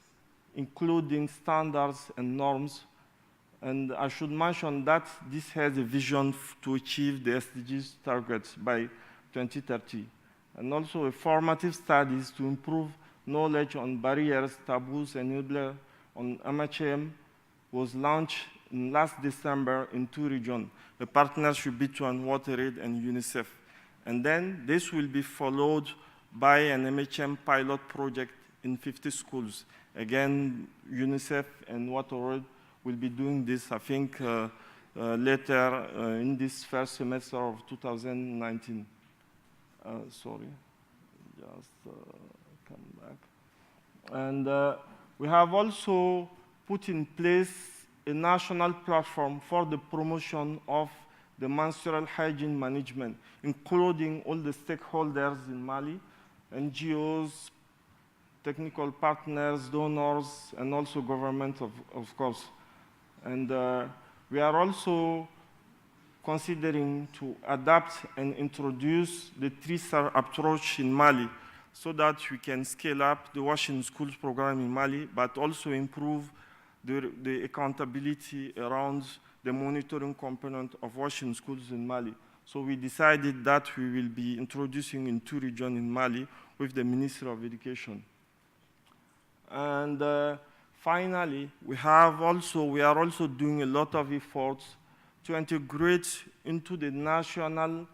including standards and norms. And I should mention that this has a vision to achieve the SDGs targets by 2030. And also a formative studies to improve knowledge on barriers, taboos, and enablers on MHM was launched in last December in 2 regions, a partnership between WaterAid and UNICEF. And then this will be followed by an MHM pilot project in 50 schools. Again, UNICEF and WaterAid will be doing this, I think, later in this first semester of 2019. Sorry, just come back. And we have also put in place a national platform for the promotion of the menstrual hygiene management, including all the stakeholders in Mali, NGOs, technical partners, donors, and also government, of course. And we are also considering to adapt and introduce the 3-star approach in Mali so that we can scale up the Wash in Schools program in Mali, but also improve the accountability around the monitoring component of Wash in Schools in Mali. So we decided that we will be introducing in 2 regions in Mali with the Ministry of Education. And finally, we are also doing a lot of efforts to integrate into the National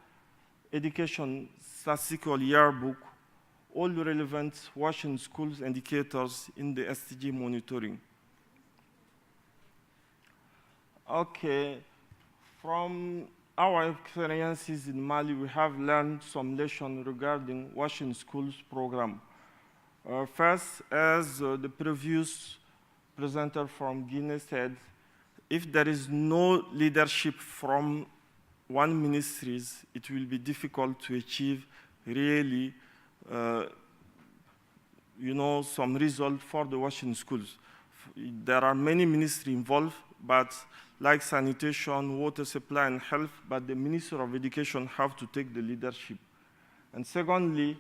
Education Statistical Yearbook all the relevant Wash in Schools indicators in the SDG monitoring. Okay, from our experiences in Mali, we have learned some lessons regarding Wash in Schools program. First, as the previous presenter from Guinea said, if there is no leadership from one ministry, it will be difficult to achieve really, some result for the Wash in Schools. There are many ministries involved, but like sanitation, water supply, and health, but the Minister of Education have to take the leadership. And secondly,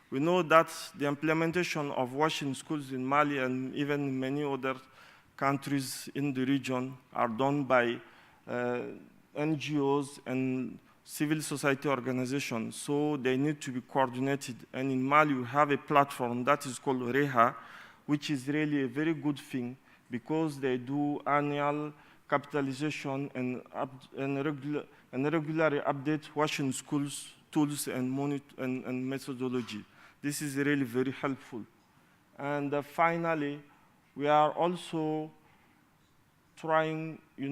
we know that the implementation of Wash in Schools in Mali and even many other countries in the region are done by NGOs and civil society organizations, so they need to be coordinated. And in Mali, we have a platform that is called REHA, which is really a very good thing because they do annual capitalization and regularly update washing schools tools and methodology. This is really very helpful. And finally, we are also trying, we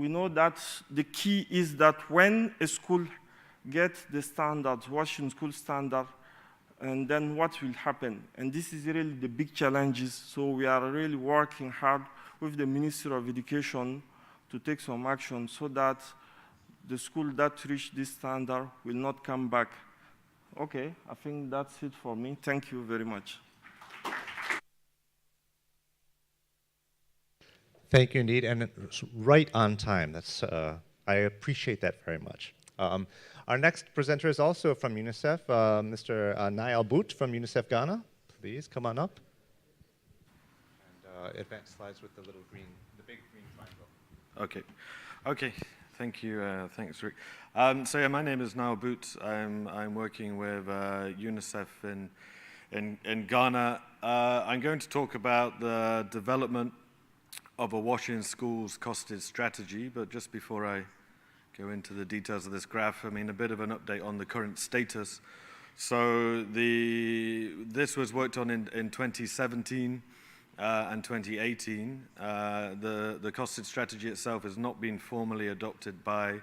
know that the key is that when a school gets the standards, washing school standard, and then what will happen? And this is really the big challenges. So we are really working hard with the Ministry of Education to take some action so that the school that reach this standard will not come back. Okay, I think that's it for me. Thank you very much.
Thank you indeed, and right on time. That's I appreciate that very much. Our next presenter is also from UNICEF, Mr. Niall Boot from UNICEF Ghana. Please come on up. And advance slides with the little green, the big green triangle.
Okay. Thank you. Thanks, Rick. So yeah, my name is Niall Boot. I'm working with UNICEF in Ghana. I'm going to talk about the development of a washing schools costed strategy, but just before I go into the details of this graph, I mean, a bit of an update on the current status. So this was worked on in 2017 and 2018. The costed strategy itself has not been formally adopted by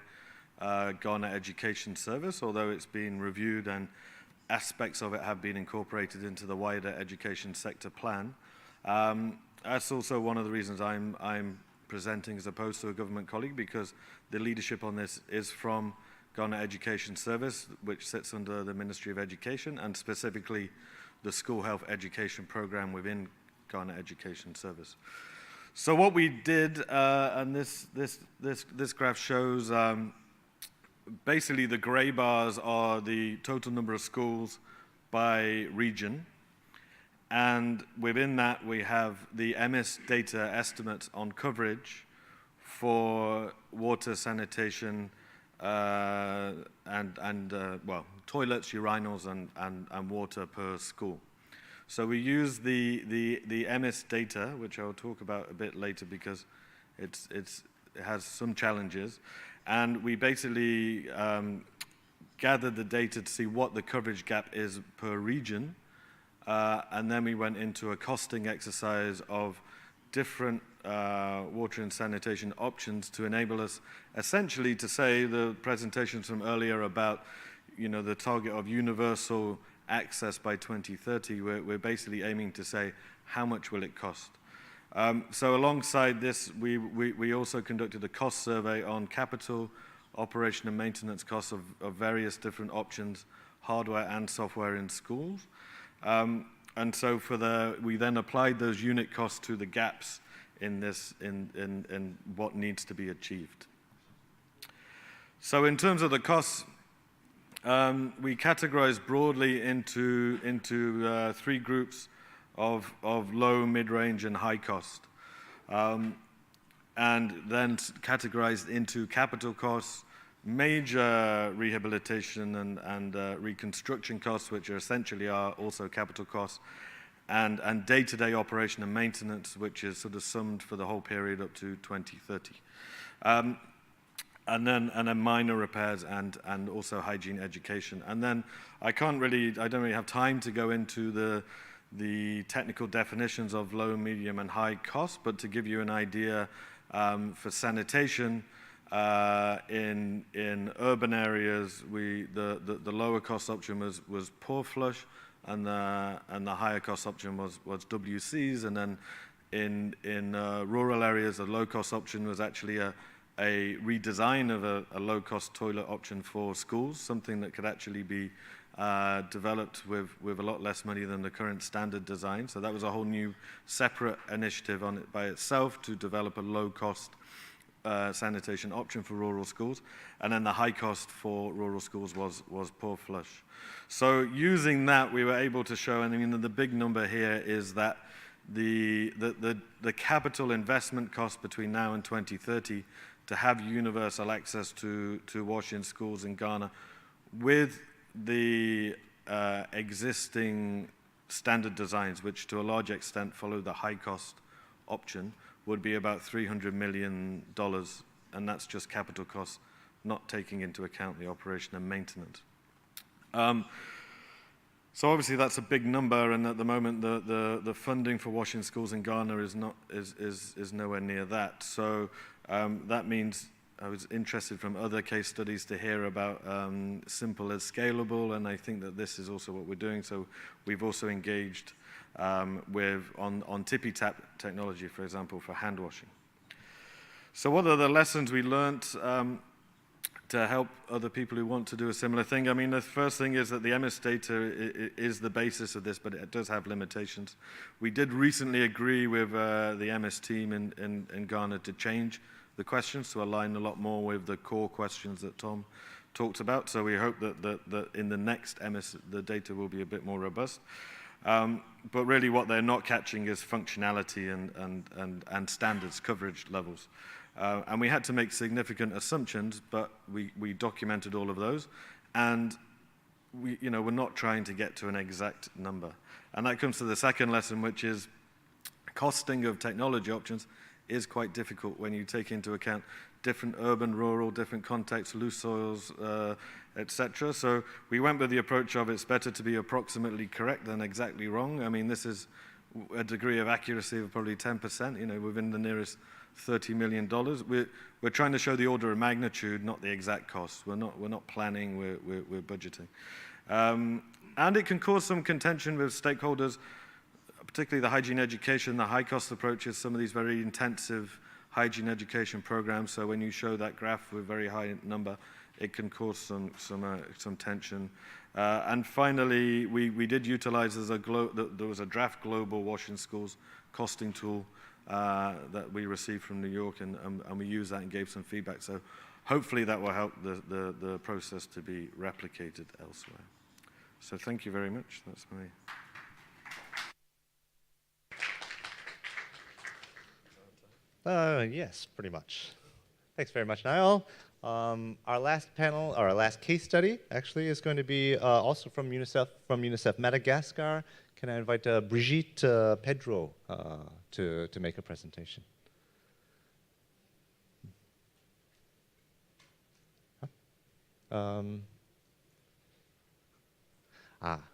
Ghana Education Service, although it's been reviewed and aspects of it have been incorporated into the wider education sector plan. That's also one of the reasons I'm presenting as opposed to a government colleague, because the leadership on this is from Ghana Education Service, which sits under the Ministry of Education, and specifically the School Health Education Program within Ghana Education Service. So what we did, and this graph shows, basically the gray bars are the total number of schools by region. And within that, we have the MS data estimates on coverage for water, sanitation, well, toilets, urinals, and water per school. So we use the MS data, which I'll talk about a bit later because it has some challenges. And we basically gathered the data to see what the coverage gap is per region. And then we went into a costing exercise of different water and sanitation options to enable us essentially to say the presentations from earlier about the target of universal access by 2030. We're basically aiming to say how much will it cost. So alongside this, we also conducted a cost survey on capital, operation and maintenance costs of various different options, hardware and software in schools. And so we then applied those unit costs to the gaps in what needs to be achieved. So in terms of the costs, we categorized broadly into three groups of low, mid-range, and high cost. And then categorized into capital costs, major rehabilitation and reconstruction costs, which are essentially also capital costs, and day-to-day operation and maintenance, which is sort of summed for the whole period up to 2030. And then minor repairs and also hygiene education. And then I don't really have time to go into the technical definitions of low, medium, and high cost, but to give you an idea, for sanitation, in urban areas, the lower cost option was poor flush, and the higher cost option was WCs. And then in rural areas, the low cost option was actually a redesign of a low cost toilet option for schools, something that could actually be developed with a lot less money than the current standard design. So that was a whole new separate initiative on it by itself to develop a low cost sanitation option for rural schools. And then the high cost for rural schools was poor flush. So using that, we were able to show, and I mean, the big number here is that the capital investment cost between now and 2030 to have universal access to wash-in schools in Ghana with the existing standard designs, which to a large extent follow the high cost option, would be about $300 million, and that's just capital costs, not taking into account the operation and maintenance. So obviously that's a big number, and at the moment the funding for washing schools in Ghana is nowhere near that. So that means I was interested from other case studies to hear about simple as scalable, and I think that this is also what we're doing. So we've also engaged on tippy tap technology, for example, for hand washing. So what are the lessons we learned to help other people who want to do a similar thing? I mean, the first thing is that the MS data is the basis of this, but it does have limitations. We did recently agree with the MS team in Ghana to change the questions to align a lot more with the core questions that Tom talked about. So we hope that in the next MS, the data will be a bit more robust. But really what they're not catching is functionality and standards coverage levels. And we had to make significant assumptions, but we documented all of those. And we're not trying to get to an exact number. And that comes to the second lesson, which is costing of technology options is quite difficult when you take into account different urban, rural, different contexts, loose soils, etc. So we went with the approach of it's better to be approximately correct than exactly wrong. I mean, this is a degree of accuracy of probably 10%, within the nearest $30 million. We're trying to show the order of magnitude, not the exact cost. We're not planning, we're budgeting. And it can cause some contention with stakeholders, particularly the hygiene education, the high-cost approaches, some of these very intensive hygiene education programs. So when you show that graph with very high number, it can cause some tension. And finally, we did utilize there was a draft global washing schools costing tool that we received from New York, and we used that and gave some feedback. So hopefully that will help the process to be replicated elsewhere. So thank you very much. That's my...
Yes, pretty much. Thanks very much, Niall. Our last panel, or our last case study, actually, is going to be also from UNICEF Madagascar. Can I invite Brigitte Pedro to make a presentation?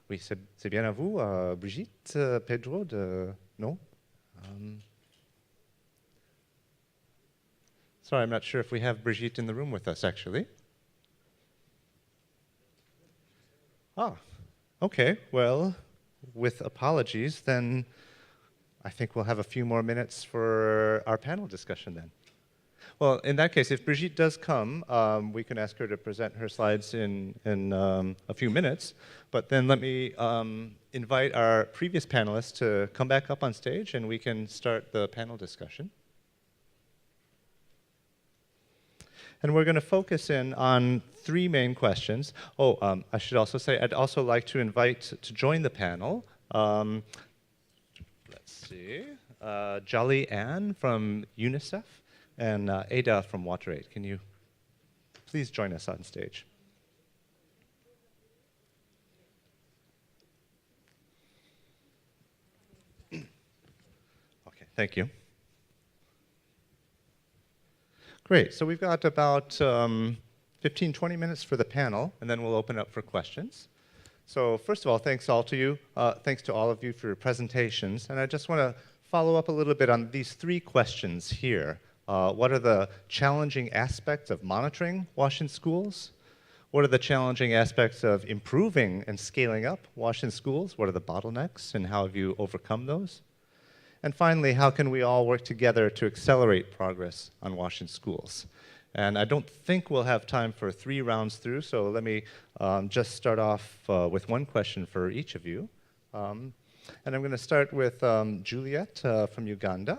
Oui, c'est bien à vous, Brigitte Pedro de... Non? Sorry, I'm not sure if we have Brigitte in the room with us, actually. Okay, well, with apologies, then I think we'll have a few more minutes for our panel discussion then. Well, in that case, if Brigitte does come, we can ask her to present her slides in a few minutes. But then let me invite our previous panelists to come back up on stage, and we can start the panel discussion. And we're going to focus in on three main questions. I should also say, I'd also like to invite to join the panel, let's see, Jolly Ann from UNICEF and Ada from WaterAid. Can you please join us on stage? Okay, thank you. Great, so we've got about 15, 20 minutes for the panel, and then we'll open up for questions. So first of all, thanks to all of you for your presentations. And I just want to follow up a little bit on these three questions here. What are the challenging aspects of monitoring WASH in schools? What are the challenging aspects of improving and scaling up WASH in schools? What are the bottlenecks, and how have you overcome those? And finally, how can we all work together to accelerate progress on WASH in schools? And I don't think we'll have time for 3 rounds through, so let me just start off with one question for each of you. And I'm going to start with Juliet from Uganda.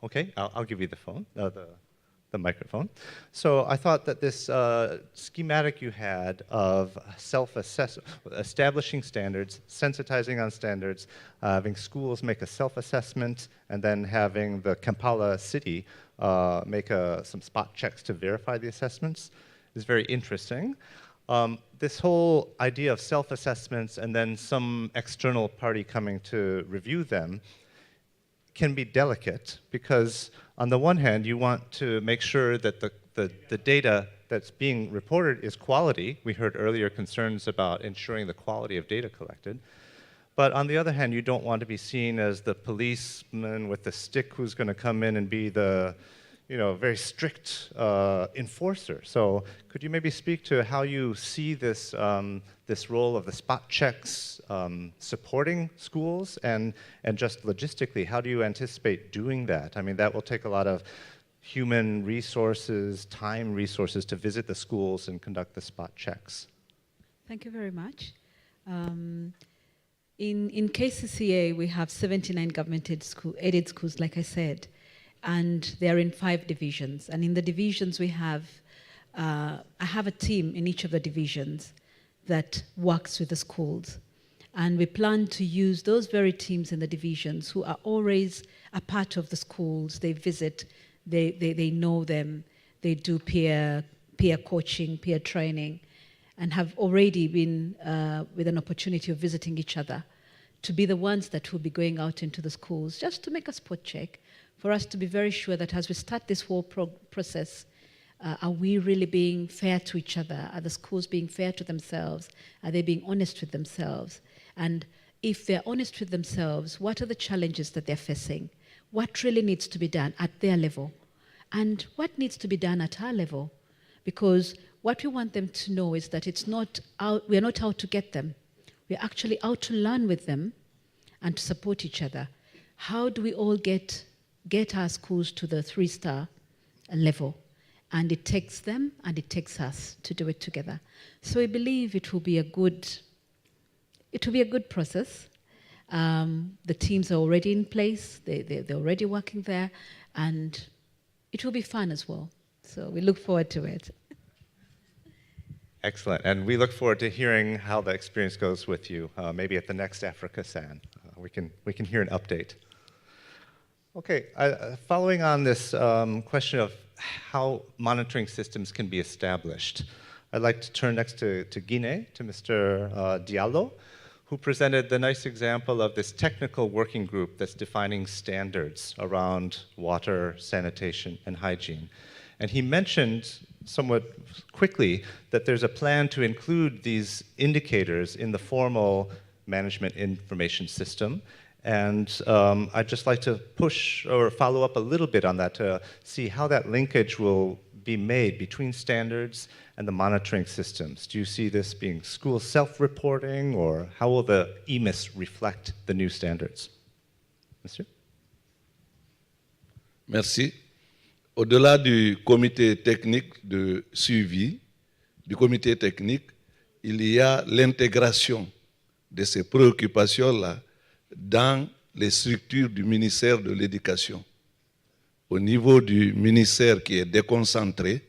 Okay, I'll give you the phone, the microphone. So I thought that this schematic you had of establishing standards, sensitizing on standards, having schools make a self-assessment, and then having the Kampala city make some spot checks to verify the assessments is very interesting. This whole idea of self-assessments and then some external party coming to review them, can be delicate because on the one hand, you want to make sure that the data that's being reported is quality. We heard earlier concerns about ensuring the quality of data collected. But on the other hand, you don't want to be seen as the policeman with the stick who's going to come in and be the very strict enforcer. So could you maybe speak to how you see this, this role of the spot checks supporting schools and just logistically, how do you anticipate doing that? I mean, that will take a lot of human resources, time resources to visit the schools and conduct the spot checks.
Thank you very much. In KCCA, we have 79 government-aided schools, like I said, and they're in 5 divisions. And in the divisions we have, I have a team in each of the divisions that works with the schools. And we plan to use those very teams in the divisions who are always a part of the schools. They visit, they know them, they do peer coaching, peer training, and have already been with an opportunity of visiting each other to be the ones that will be going out into the schools just to make a spot check, for us to be very sure that as we start this whole process, are we really being fair to each other? Are the schools being fair to themselves? Are they being honest with themselves? And if they're honest with themselves, what are the challenges that they're facing? What really needs to be done at their level? And what needs to be done at our level? Because what we want them to know is that we're not out to get them. We're actually out to learn with them and to support each other. How do we all get our schools to the 3-star level? And it takes them and it takes us to do it together. So we believe it will be a good process. The teams are already in place. They're already working there, and it will be fun as well. So we look forward to it.
Excellent, and we look forward to hearing how the experience goes with you, maybe at the next Africa SAN. We can hear an update. Okay, following on this question of how monitoring systems can be established, I'd like to turn next to Guinea, to Mr. Diallo, who presented the nice example of this technical working group that's defining standards around water, sanitation, and hygiene. And he mentioned somewhat quickly that there's a plan to include these indicators in the formal management information system. And I'd just like to push or follow up a little bit on that to see how that linkage will be made between standards and the monitoring systems. Do you see this being school self-reporting, or how will the EMIS reflect the new standards? Monsieur?
Merci. Au-delà du comité technique de suivi, du comité technique, il y a l'intégration de ces préoccupations-là dans les structures du ministère de l'Éducation. Au niveau du ministère qui est déconcentré,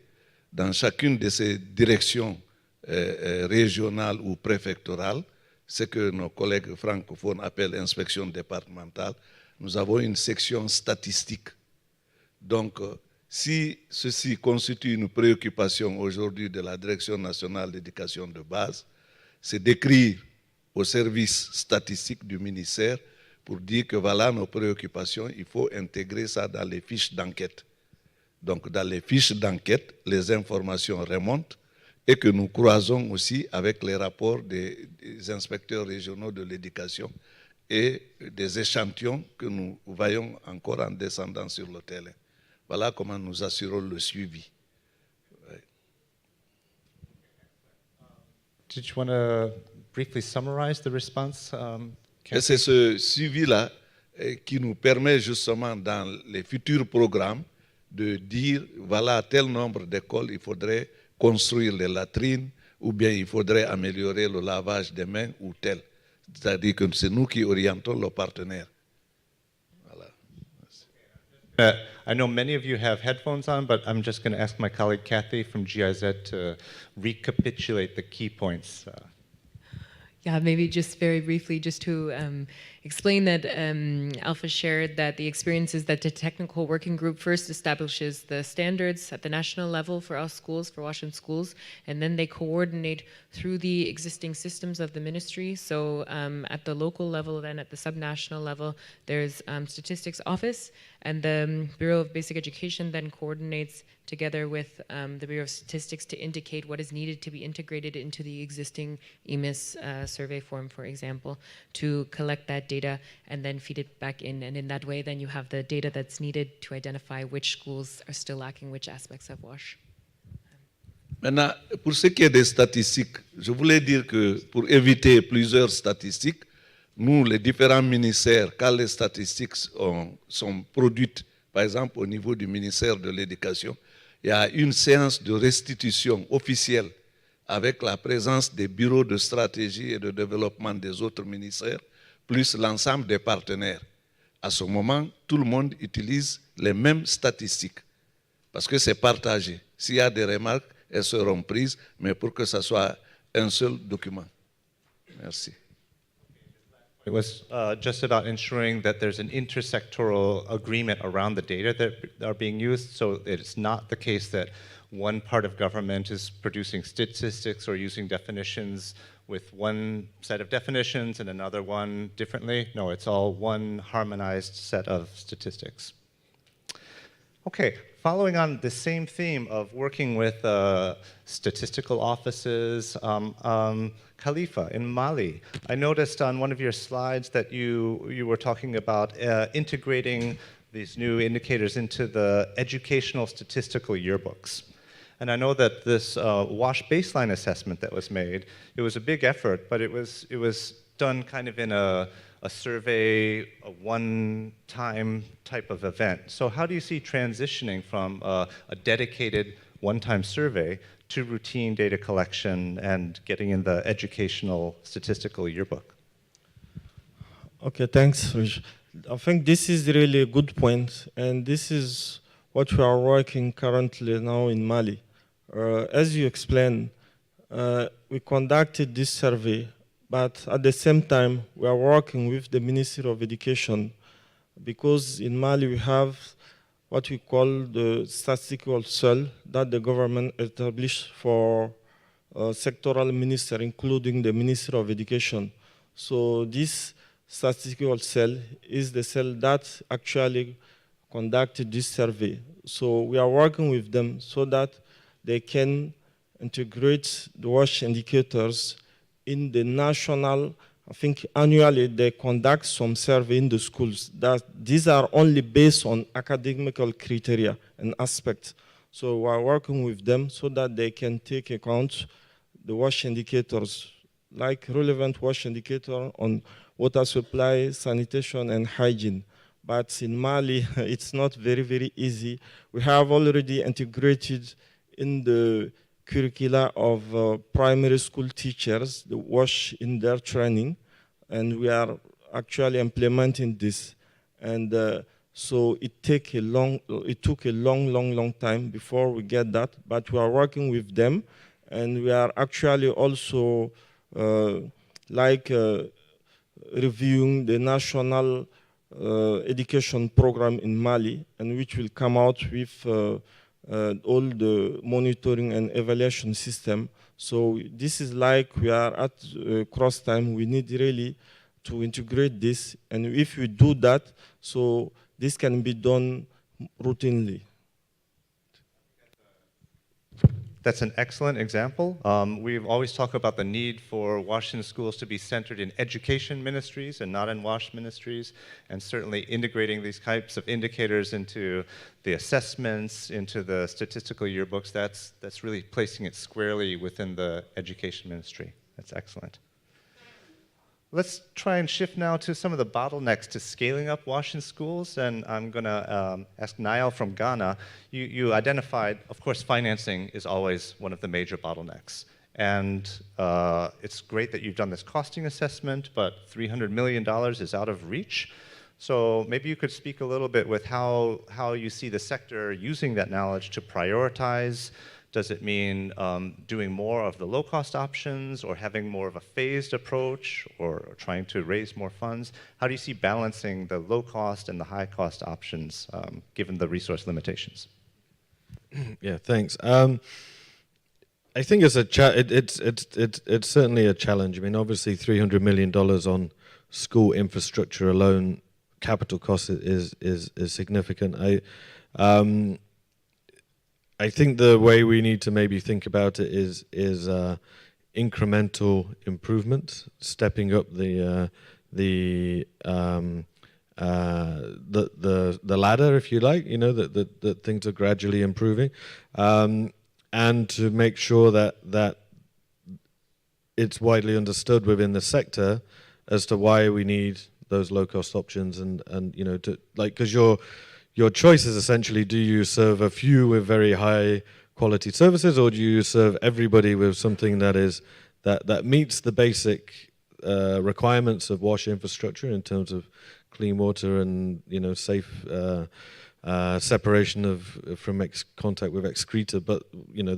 dans chacune de ces directions régionales ou préfectorales, ce que nos collègues francophones appellent inspection départementale, nous avons une section statistique. Donc, si ceci constitue une préoccupation aujourd'hui de la Direction nationale d'éducation de base, c'est d'écrire au service statistique du ministère pour dire que voilà nos préoccupations, il faut intégrer ça dans les fiches d'enquête. Donc dans les fiches d'enquête, les informations remontent et que nous croisons aussi avec les rapports des inspecteurs régionaux de l'éducation et des échantillons que nous voyons encore en descendant sur le terrain. Voilà comment nous assurons le suivi.
Did you want to briefly summarize the response?
Et c'est ce suivi-là qui nous permet justement dans les futurs programmes de dire, voilà, tel nombre d'écoles, il faudrait construire les latrines, ou bien il faudrait améliorer le lavage des mains, ou tel. C'est-à-dire que c'est nous qui orientons nos partenaires. Voilà.
I know many of you have headphones on, but I'm just going to ask my colleague Kathy from GIZ to recapitulate the key points.
Yeah, maybe just very briefly, just to explain that Alpha shared that the experience is that the technical working group first establishes the standards at the national level for all schools, for Washington schools, and then they coordinate through the existing systems of the ministry. So at the local level, then at the subnational level, there's statistics office, and the Bureau of Basic Education then coordinates together with the Bureau of Statistics to indicate what is needed to be integrated into the existing EMIS survey form, for example, to collect that data and then feed it back in. And in that way, then you have the data that's needed to identify which schools are still lacking which aspects of WASH.
Maintenant, pour ce qui est des statistiques, je voulais dire que pour éviter plusieurs statistiques, nous, les différents ministères, quand les statistiques sont produites, par exemple au niveau du ministère de l'Éducation, il y a une séance de restitution officielle avec la présence des bureaux de stratégie et de développement des autres ministères, plus l'ensemble des partenaires. À ce moment, tout le monde utilise les mêmes statistiques parce que c'est partagé. S'il y a des remarques, elles seront prises, mais pour que ce soit un seul document. Merci.
It was just about ensuring that there's an intersectoral agreement around the data that are being used, so it's not the case that one part of government is producing statistics or using definitions with one set of definitions and another one differently. No, it's all one harmonized set of statistics. Okay, following on the same theme of working with statistical offices, Khalifa, in Mali, I noticed on one of your slides that you were talking about integrating these new indicators into the educational statistical yearbooks. And I know that this WASH baseline assessment that was made, it was a big effort, but it was done kind of in a survey, a one-time type of event. So how do you see transitioning from a dedicated one-time survey to routine data collection and getting in the educational statistical yearbook?
Okay, thanks, Rich. I think this is really a good point, and this is what we are working currently now in Mali. As you explained, we conducted this survey, but at the same time, we are working with the Ministry of Education because in Mali we have what we call the statistical cell that the government established for sectoral minister, including the Ministry of Education. So this statistical cell is the cell that actually conducted this survey. So we are working with them so that they can integrate the WASH indicators in the national. I think annually they conduct some survey in the schools. These are only based on academical criteria and aspects. So we are working with them so that they can take account the WASH indicators, like relevant WASH indicator on water supply, sanitation, and hygiene. But in Mali, it's not very, very easy. We have already integrated in the curricula of primary school teachers, the WASH in their training, and we are actually implementing this. And so it took a long time before we get that, but we are working with them, and we are actually also reviewing the national education program in Mali, and which will come out with all the monitoring and evaluation system. So this is like we are at cross time. We need really to integrate this, and if we do that, so this can be done routinely.
That's an excellent example. We've always talked about the need for Washington schools to be centered in education ministries and not in WASH ministries, and certainly integrating these types of indicators into the assessments, into the statistical yearbooks, that's really placing it squarely within the education ministry. That's excellent. Let's try and shift now to some of the bottlenecks to scaling up Washington schools, and I'm going to ask Niall from Ghana. You identified, of course, financing is always one of the major bottlenecks, and it's great that you've done this costing assessment, but $300 million is out of reach. So maybe you could speak a little bit with how you see the sector using that knowledge to prioritize, Does it mean doing more of the low-cost options, or having more of a phased approach, or trying to raise more funds? How do you see balancing the low-cost and the high-cost options given the resource limitations?
Yeah, thanks. I think it's it's certainly a challenge. I mean, obviously, $300 million on school infrastructure alone, capital cost is significant. I think the way we need to maybe think about it is incremental improvement, stepping up the ladder, if you like. You know, that things are gradually improving, and to make sure that it's widely understood within the sector as to why we need those low-cost options, and you know, to like, because your choice is essentially, do you serve a few with very high quality services, or do you serve everybody with something that is that meets the basic requirements of WASH infrastructure in terms of clean water and, you know, safe separation from contact with excreta, but you know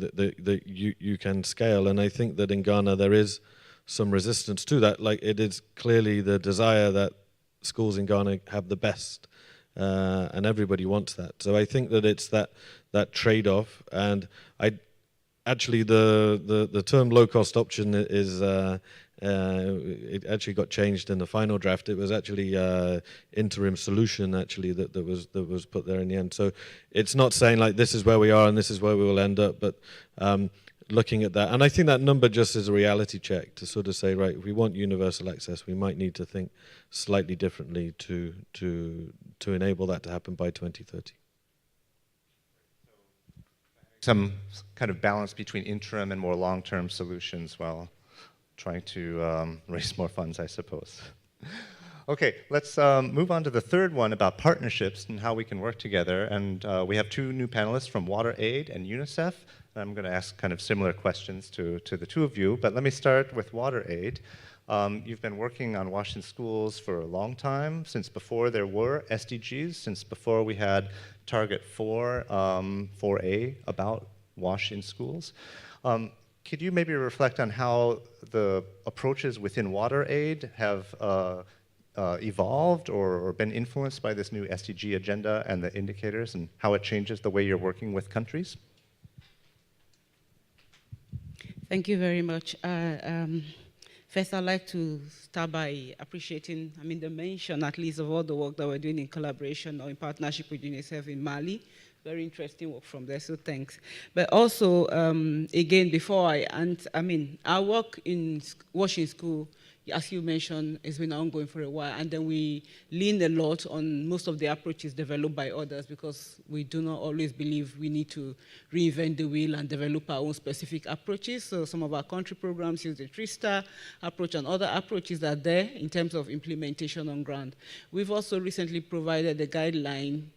you can scale. And I think that in Ghana there is some resistance to that. Like, it is clearly the desire that schools in Ghana have the best. And everybody wants that. So I think that it's that trade-off. And actually the term low-cost option is it actually got changed in the final draft. It was actually interim solution actually that was put there in the end. So it's not saying like this is where we are and this is where we will end up, but looking at that. And I think that number just is a reality check to sort of say, right, if we want universal access, we might need to think slightly differently to enable that to happen by 2030.
Some kind of balance between interim and more long-term solutions while trying to raise more funds, I suppose. Okay, let's move on to the third one about partnerships and how we can work together. And we have two new panelists from WaterAid and UNICEF. I'm going to ask kind of similar questions to the two of you, but let me start with WaterAid. You've been working on WASH in schools for a long time, since before there were SDGs, since before we had Target 4A about WASH in schools. Could you maybe reflect on how the approaches within WaterAid have evolved or been influenced by this new SDG agenda and the indicators, and how it changes the way you're working with countries?
Thank you very much. First, I'd like to start by appreciating, the mention at least of all the work that we're doing in collaboration or in partnership with UNICEF in Mali. Very interesting work from there, so thanks. But also, again, before our work in WASH in school, as you mentioned, has been ongoing for a while, and then we lean a lot on most of the approaches developed by others, because we do not always believe we need to reinvent the wheel and develop our own specific approaches. So some of our country programs use the 3-star approach, and other approaches are there in terms of implementation on ground. We've also recently provided a guideline,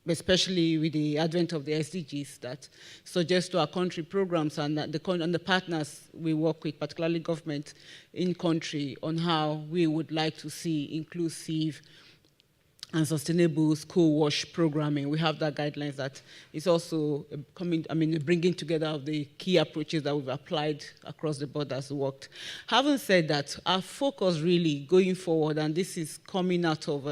especially with the advent of the SDGs, that suggest to our country programs and the partners we work with, particularly government in country, on how we would like to see inclusive and sustainable school WASH programming. We have that guidelines that is also bringing together of the key approaches that we've applied across the board as worked. Having said that, our focus really going forward, and this is coming out of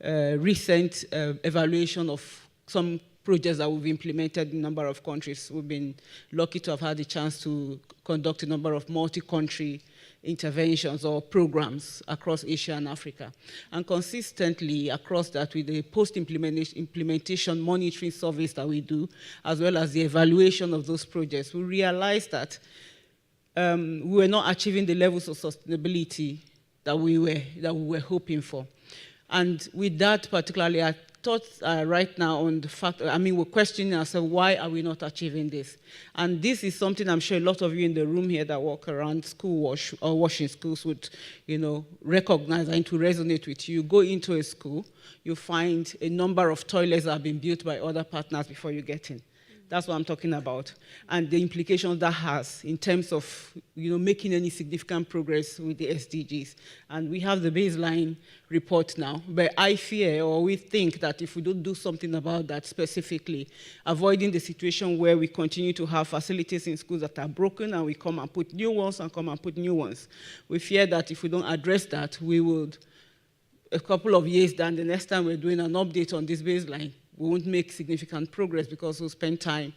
recent evaluation of some projects that we've implemented in a number of countries. We've been lucky to have had the chance to conduct a number of multi-country interventions or programs across Asia and Africa. And consistently across that, with the post-implementation monitoring surveys that we do, as well as the evaluation of those projects, we realized that we were not achieving the levels of sustainability that we were hoping for. And with that particularly, I thought right now on the fact, we're questioning ourselves, why are we not achieving this? And this is something I'm sure a lot of you in the room here that walk around school WASH or WASH in schools would, recognize and to resonate with you. Go into a school, you find a number of toilets that have been built by other partners before you get in. That's what I'm talking about, and the implications that has in terms of making any significant progress with the SDGs. And we have the baseline report now, but I fear, or we think, that if we don't do something about that specifically, avoiding the situation where we continue to have facilities in schools that are broken and we come and put new ones and come and put new ones, we fear that if we don't address that, we would, a couple of years down, the next time we're doing an update on this baseline, we won't make significant progress because we'll spend time,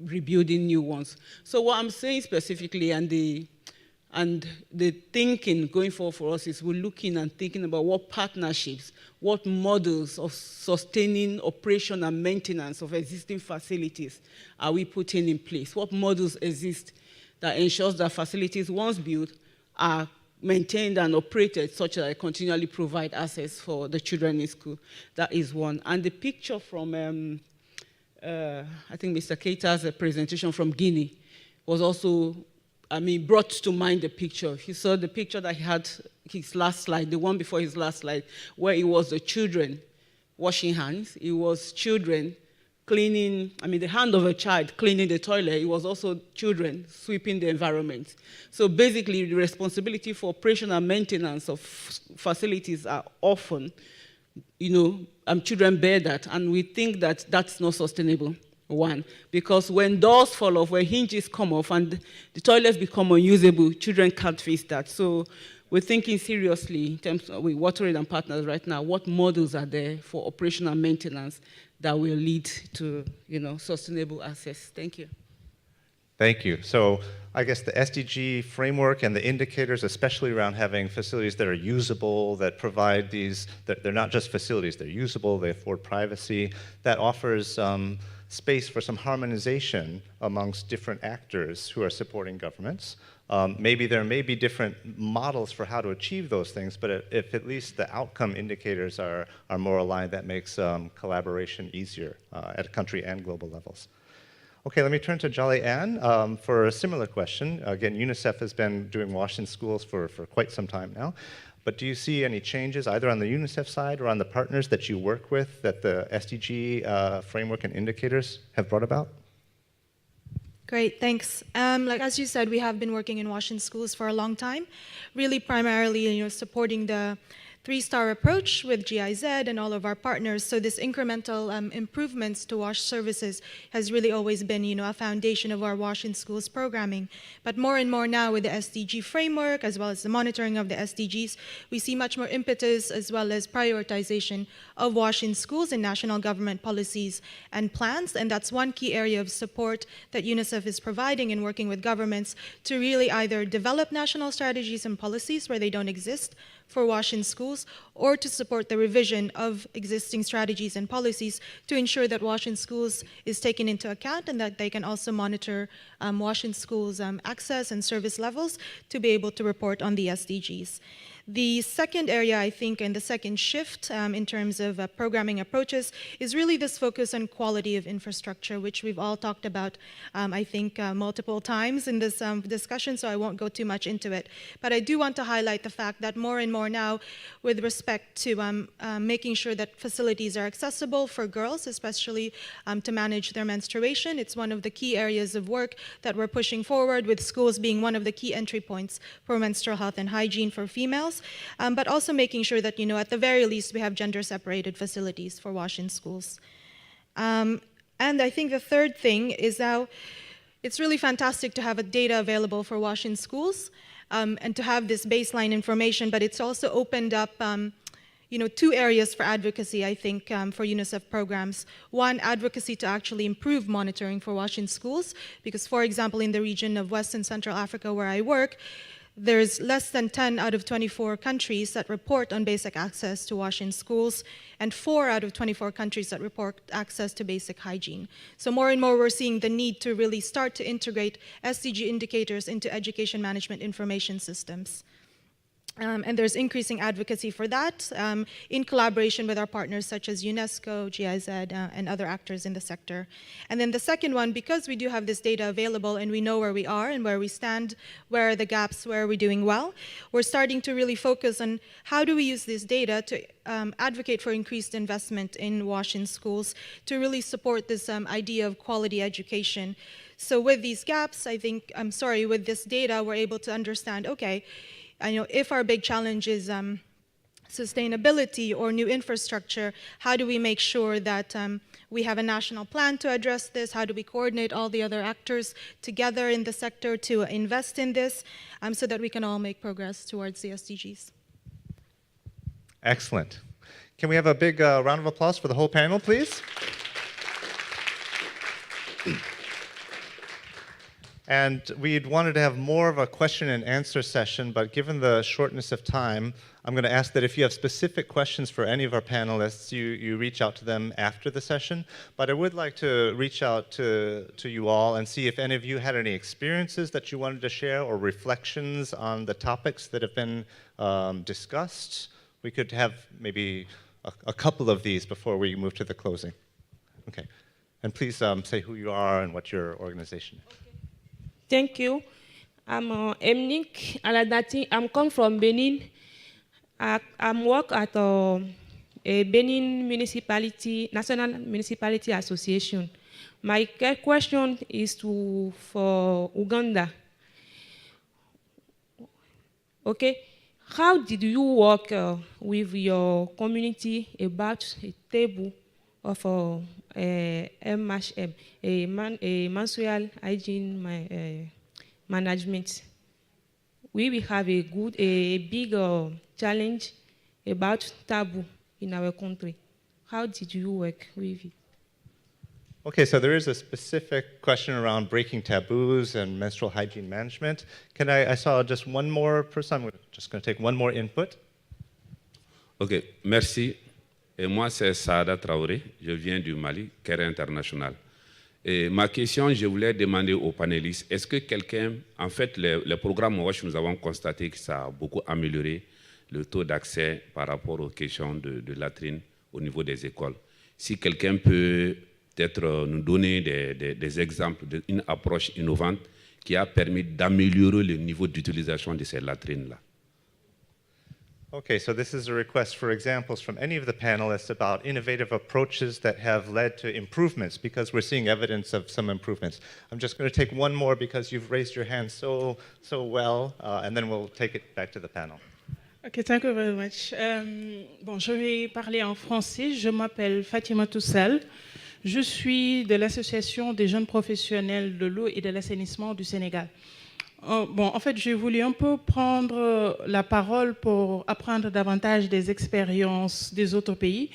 rebuilding new ones. So what I'm saying specifically, and the thinking going forward for us, is we're looking and thinking about what partnerships, what models of sustaining operation and maintenance of existing facilities are we putting in place? What models exist that ensures that facilities, once built, are maintained and operated such that I continually provide access for the children in school? That is one. And the picture from, I think Mr. Keita's presentation from Guinea was also, brought to mind the picture. He saw the picture that he had, his last slide, the one before his last slide, where it was the children washing hands. It was children cleaning, the hand of a child cleaning the toilet. It was also children sweeping the environment. So basically, the responsibility for operation and maintenance of facilities are often, children bear that, and we think that that's not sustainable. One, because when doors fall off, when hinges come off, and the toilets become unusable, children can't face that. So we're thinking seriously in terms of with Water Aid and partners right now, what models are there for operation and maintenance that will lead to, sustainable access. Thank you.
Thank you. So I guess the SDG framework and the indicators, especially around having facilities that are usable, that provide these, that they're not just facilities, they're usable, they afford privacy, that offers space for some harmonization amongst different actors who are supporting governments. Maybe there may be different models for how to achieve those things, but if at least the outcome indicators are more aligned, that makes collaboration easier at country and global levels. Okay, let me turn to Jolly Ann for a similar question. Again, UNICEF has been doing WASH in schools for quite some time now, but do you see any changes either on the UNICEF side or on the partners that you work with that the SDG framework and indicators have brought about?
Great, thanks. As you said, we have been working in WASH in schools for a long time, really primarily supporting the 3-star approach with GIZ and all of our partners. So this incremental improvements to WASH services has really always been a foundation of our WASH in schools programming. But more and more now with the SDG framework, as well as the monitoring of the SDGs, we see much more impetus as well as prioritization of WASH in schools in national government policies and plans. And that's one key area of support that UNICEF is providing in working with governments to really either develop national strategies and policies where they don't exist for WASH in schools, or to support the revision of existing strategies and policies to ensure that WASH in schools is taken into account and that they can also monitor WASH in schools access and service levels to be able to report on the SDGs. The second area, I think, and the second shift in terms of programming approaches is really this focus on quality of infrastructure, which we've all talked about, I think, multiple times in this discussion, so I won't go too much into it. But I do want to highlight the fact that more and more now, with respect to making sure that facilities are accessible for girls, especially to manage their menstruation, it's one of the key areas of work that we're pushing forward, with schools being one of the key entry points for menstrual health and hygiene for females. But also making sure that, at the very least, we have gender-separated facilities for WASH in schools. And I think the third thing is now it's really fantastic to have data available for WASH in schools and to have this baseline information, but it's also opened up 2 areas for advocacy, I think, for UNICEF programs. One, advocacy to actually improve monitoring for WASH in schools, because, for example, in the region of West and Central Africa where I work, there's less than 10 out of 24 countries that report on basic access to WASH in schools, and 4 out of 24 countries that report access to basic hygiene. So more and more we're seeing the need to really start to integrate SDG indicators into education management information systems. And there's increasing advocacy for that in collaboration with our partners such as UNESCO, GIZ, and other actors in the sector. And then the second one, because we do have this data available and we know where we are and where we stand, where are the gaps, where are we doing well, we're starting to really focus on how do we use this data to advocate for increased investment in WASH in schools to really support this idea of quality education. So with these gaps, with this data, we're able to understand, okay, if our big challenge is sustainability or new infrastructure, how do we make sure that we have a national plan to address this? How do we coordinate all the other actors together in the sector to invest in this so that we can all make progress towards the SDGs?
Excellent. Can we have a big round of applause for the whole panel, please? And we'd wanted to have more of a question and answer session, but given the shortness of time, I'm going to ask that if you have specific questions for any of our panelists, you reach out to them after the session. But I would like to reach out to you all and see if any of you had any experiences that you wanted to share or reflections on the topics that have been discussed. We could have maybe a couple of these before we move to the closing. Okay. And please say who you are and what your organization is.
Thank you. I'm Emnik Aladati. I'm come from Benin. I work at a Benin National Municipality Association. My question is for Uganda. Okay, how did you work with your community about a table of MHM, a menstrual hygiene management? We will have a big challenge about taboo in our country. How did you work with it?
Okay, so there is a specific question around breaking taboos and menstrual hygiene management. I saw just one more person. I'm just going to take one more input.
Ok, merci. Et moi, c'est Saada Traoré. Je viens du Mali, Care International. Et ma question, je voulais demander aux panélistes, est-ce que quelqu'un, en fait, le programme WASH, nous avons constaté que ça a beaucoup amélioré le taux d'accès par rapport aux questions de latrines au niveau des écoles. Si quelqu'un peut peut-être nous donner des exemples d'une approche innovante qui a permis d'améliorer le niveau d'utilisation de ces latrines-là.
Okay, so this is a request for examples from any of the panelists about innovative approaches that have led to improvements, because we're seeing evidence of some improvements. I'm just going to take one more because you've raised your hand so well, and then we'll take it back to the panel.
Okay, thank you very much. Je vais parler en français. Je m'appelle Fatima Toussal. Je suis de l'Association des jeunes professionnels de l'eau et de l'assainissement du Sénégal. En fait, j'ai voulu un peu prendre la parole pour apprendre davantage des expériences des autres pays,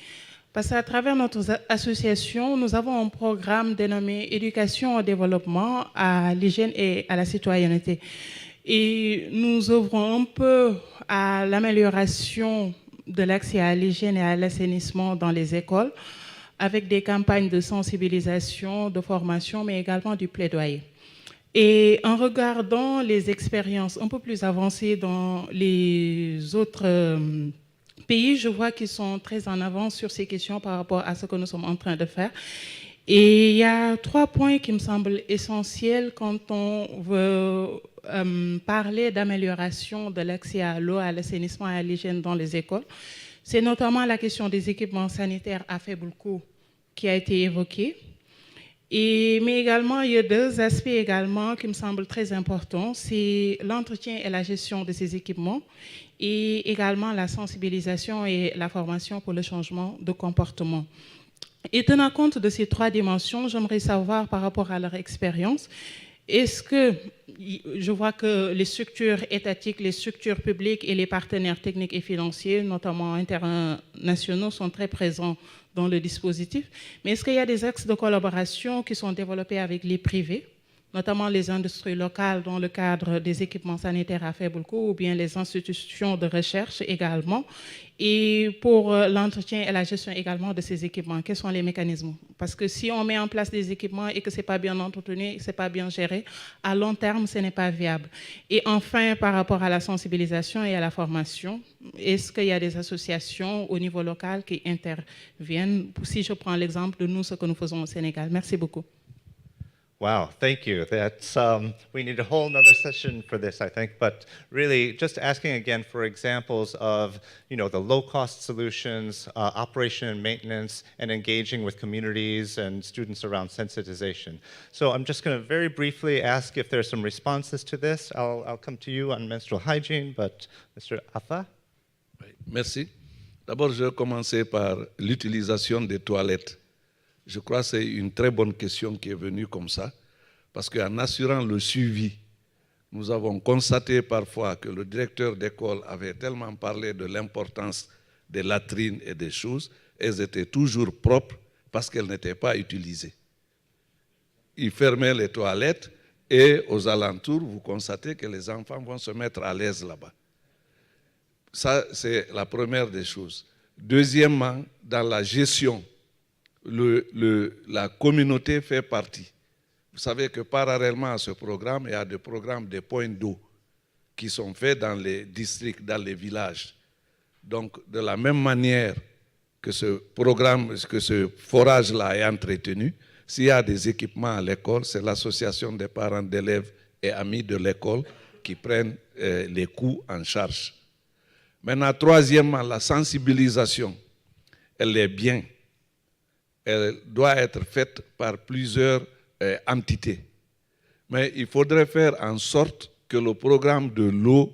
parce qu'à travers notre association, nous avons un programme dénommé Éducation au développement, à l'hygiène et à la citoyenneté. Et nous œuvrons un peu à l'amélioration de l'accès à l'hygiène et à l'assainissement dans les écoles, avec des campagnes de sensibilisation, de formation, mais également du plaidoyer. Et en regardant les expériences un peu plus avancées dans les autres pays, je vois qu'ils sont très en avance sur ces questions par rapport à ce que nous sommes en train de faire. Et il y a 3 points qui me semblent essentiels quand on veut parler d'amélioration de l'accès à l'eau, à l'assainissement et à l'hygiène dans les écoles. C'est notamment la question des équipements sanitaires à faible coût qui a été évoquée. Mais également, il y a 2 aspects également qui me semblent très importants. C'est l'entretien et la gestion de ces équipements et également la sensibilisation et la formation pour le changement de comportement. Et tenant compte de ces 3 dimensions, j'aimerais savoir par rapport à leur expérience, est-ce que je vois que les structures étatiques, les structures publiques et les partenaires techniques et financiers, notamment internationaux, sont très présents dans le dispositif, mais est-ce qu'il y a des axes de collaboration qui sont développés avec les privés, notamment les industries locales dans le cadre des équipements sanitaires à faible coût ou bien les institutions de recherche également. Et pour l'entretien et la gestion également de ces équipements, quels sont les mécanismes? Parce que si on met en place des équipements et que ce n'est pas bien entretenu, ce n'est pas bien géré, à long terme, ce n'est pas viable. Et enfin, par rapport à la sensibilisation et à la formation, est-ce qu'il y a des associations au niveau local qui interviennent? Si je prends l'exemple de nous, ce que nous faisons au Sénégal. Merci beaucoup.
Wow, thank you. That's we need a whole nother session for this, I think. But really, just asking again for examples of, you know, the low-cost solutions, operation and maintenance, and engaging with communities and students around sensitization. So I'm just going to very briefly ask if there's some responses to this. I'll come to you on menstrual hygiene, but Mr. Afa.
Merci. D'abord, je vais commencer par l'utilisation des toilettes. Je crois que c'est une très bonne question qui est venue comme ça, parce qu'en assurant le suivi, nous avons constaté parfois que le directeur d'école avait tellement parlé de l'importance des latrines et des choses, elles étaient toujours propres parce qu'elles n'étaient pas utilisées. Il fermait les toilettes et aux alentours, vous constatez que les enfants vont se mettre à l'aise là-bas. Ça, c'est la première des choses. Deuxièmement, dans la gestion, la communauté fait partie. Vous savez que parallèlement à ce programme, il y a des programmes de points d'eau qui sont faits dans les districts, dans les villages. Donc, de la même manière que ce programme, que ce forage-là est entretenu, s'il y a des équipements à l'école, c'est l'association des parents d'élèves et amis de l'école qui prennent les coûts en charge. Maintenant, troisièmement, la sensibilisation, elle est bien. Elle doit être faite par plusieurs entités. Mais il faudrait faire en sorte que le programme de l'eau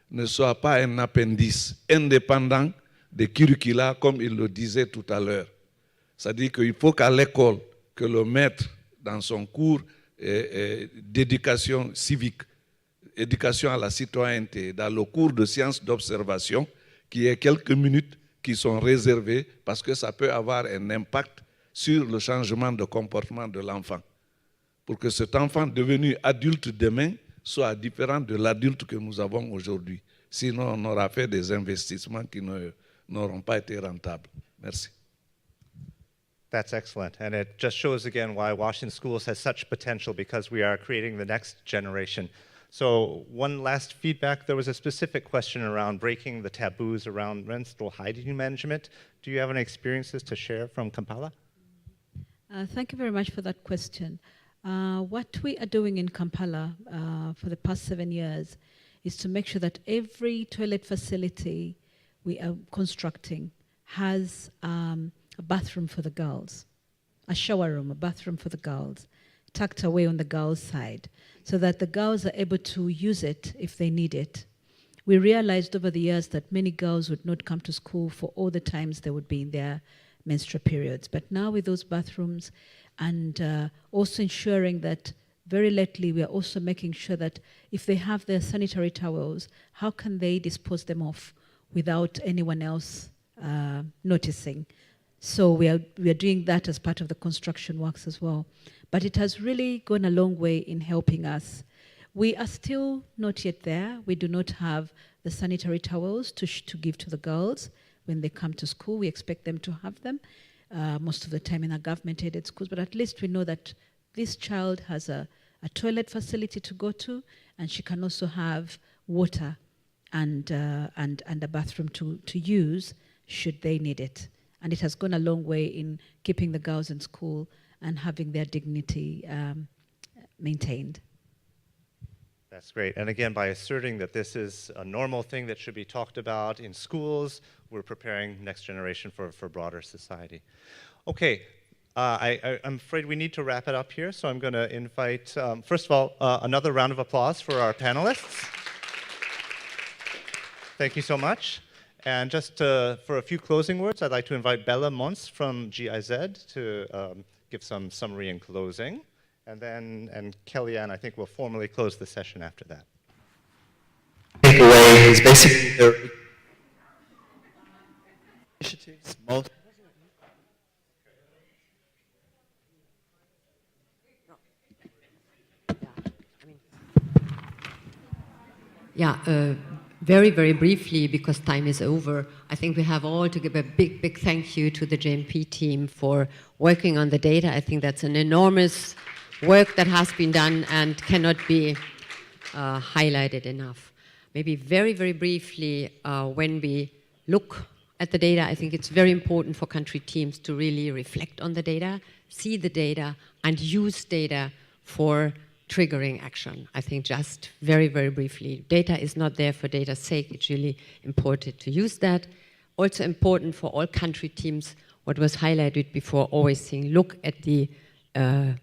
ne soit pas un appendice indépendant des curricula, comme il le disait tout à l'heure. C'est-à-dire qu'il faut qu'à l'école, que le maître, dans son cours d'éducation civique, éducation à la citoyenneté, dans le cours de sciences d'observation, qu'il y ait quelques minutes qui sont réservées parce que ça peut avoir un impact sur le changement de comportement de l'enfant. Pour que cet enfant devenu adulte demain soit différent de l'adulte que nous avons aujourd'hui. Sinon, on aura fait des investissements qui n'auront pas été rentables. Merci.
That's excellent. And it just shows again why Washington Schools has such potential, because we are creating the next generation. So one last feedback, there was a specific question around breaking the taboos around menstrual hygiene management. Do you have any experiences to share from Kampala?
Thank you very much for that question. What we are doing in Kampala for the past 7 years is to make sure that every toilet facility we are constructing has a bathroom for the girls, a shower room, a bathroom for the girls, tucked away on the girls' side, so that the girls are able to use it if they need it. We realized over the years that many girls would not come to school for all the times they would be in their menstrual periods. But now with those bathrooms and also ensuring that very lately we are also making sure that if they have their sanitary towels, how can they dispose them off without anyone else noticing? So we are doing that as part of the construction works as well. But it has really gone a long way in helping us. We are still not yet there. We do not have the sanitary towels to give to the girls when they come to school. We expect them to have them most of the time in our government-aided schools, but at least we know that this child has a toilet facility to go to, and she can also have water and a bathroom to use should they need it. And it has gone a long way in keeping the girls in school and having their dignity maintained.
That's great. And again, by asserting that this is a normal thing that should be talked about in schools, we're preparing next generation for broader society. Okay, I'm afraid we need to wrap it up here, so I'm going to invite, first of all, another round of applause for our panelists. Thank you so much. And just for a few closing words, I'd like to invite Bella Mons from GIZ to give some summary in closing. And then Kellyanne, I think, will formally close the session after that.
Takeaway is basically the initiatives, most
Very, very briefly, because time is over, I think we have all to give a big, big thank you to the JMP team for working on the data. I think that's an enormous work that has been done and cannot be highlighted enough. Maybe very, very briefly, when we look at the data, I think it's very important for country teams to really reflect on the data, see the data, and use data for triggering action. I think just very, very briefly, data is not there for data's sake. It's really important to use that. Also important for all country teams, what was highlighted before, always saying, look at the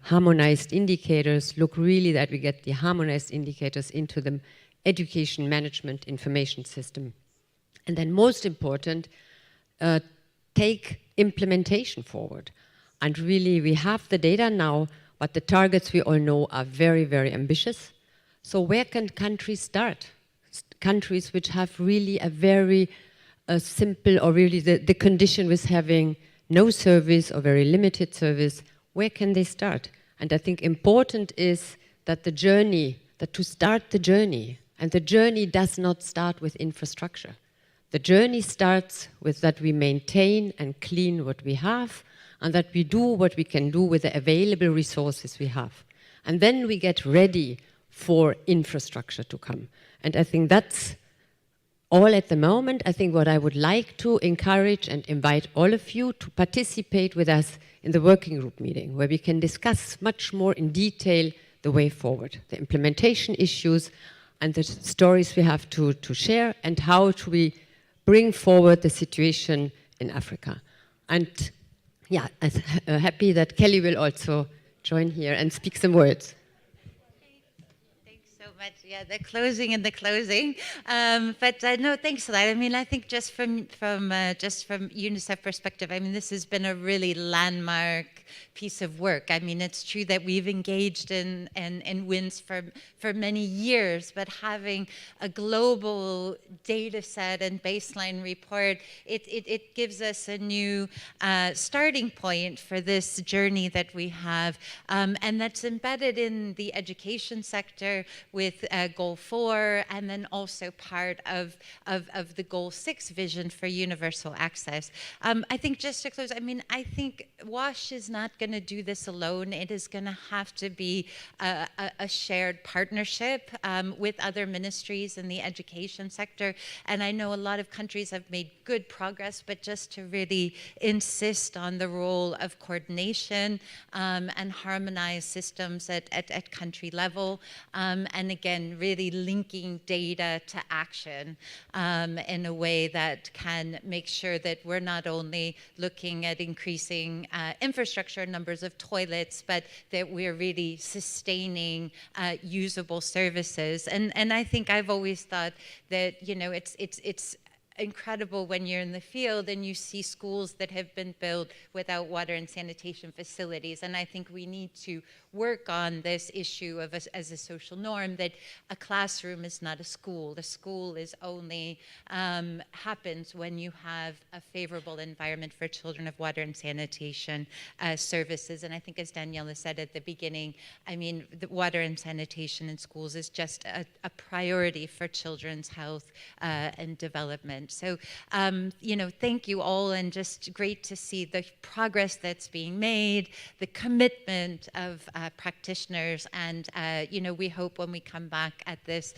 harmonized indicators, look really that we get the harmonized indicators into the education management information system. And then most important, take implementation forward. And really, we have the data now, but the targets we all know are very, very ambitious. So where can countries start? Countries which have really a very simple, or really the condition with having no service or very limited service, where can they start? And I think important is that the journey, that to start the journey, and the journey does not start with infrastructure. The journey starts with that we maintain and clean what we have, and that we do what we can do with the available resources we have. And then we get ready for infrastructure to come. And I think that's all at the moment. I think what I would like to encourage and invite all of you to participate with us in the working group meeting, where we can discuss much more in detail the way forward, the implementation issues and the stories we have to share, and how do we bring forward the situation in Africa. And yeah, I'm happy that Kelly will also join here and speak some words.
Thanks so much. Yeah, the closing and the closing. But no, thanks for that. I mean, I think just from UNICEF perspective, I mean, this has been a really landmark piece of work. I mean, it's true that we've engaged in WINS for many years, but having a global data set and baseline report, it gives us a new starting point for this journey that we have, and that's embedded in the education sector with Goal 4, and then also part of the Goal 6 vision for universal access. I think just to close, I mean, I think WASH is not going to do this alone. It is going to have to be a shared partnership with other ministries in the education sector. And I know a lot of countries have made good progress, but just to really insist on the role of coordination and harmonize systems at country level. And again, really linking data to action in a way that can make sure that we're not only looking at increasing infrastructure, numbers of toilets, but that we're really sustaining usable services. And I think I've always thought that, you know, it's incredible when you're in the field and you see schools that have been built without water and sanitation facilities. And I think we need to work on this issue of as a social norm, that a classroom is not a school. The school is only happens when you have a favorable environment for children of water and sanitation services. And I think, as Daniela said at the beginning, I mean, the water and sanitation in schools is just a priority for children's health and development. So, you know, thank you all, and just great to see the progress that's being made, the commitment of practitioners, and, you know, we hope when we come back at this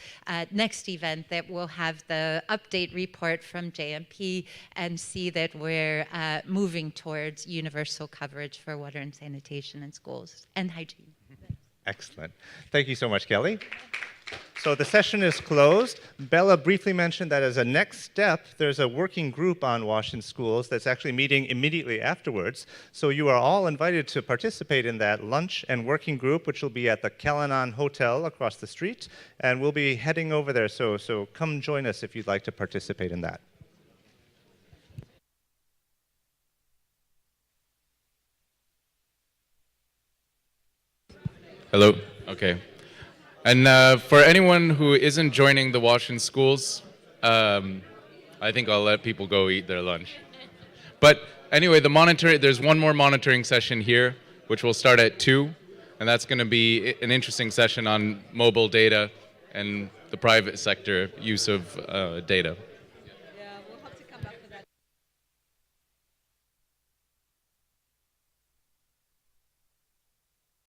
next event that we'll have the update report from JMP and see that we're moving towards universal coverage for water and sanitation in schools and hygiene.
Excellent. Thank you so much, Kelly. So the session is closed. Bella briefly mentioned that as a next step, there's a working group on WASH in schools that's actually meeting immediately afterwards. So you are all invited to participate in that lunch and working group, which will be at the Callanan Hotel across the street. And we'll be heading over there. So come join us if you'd like to participate in that.
Hello. Okay. And for anyone who isn't joining the WASH in schools, I think I'll let people go eat their lunch. But anyway, there's one more monitoring session here, which will start at 2, and that's going to be an interesting session on mobile data and the private sector use of data.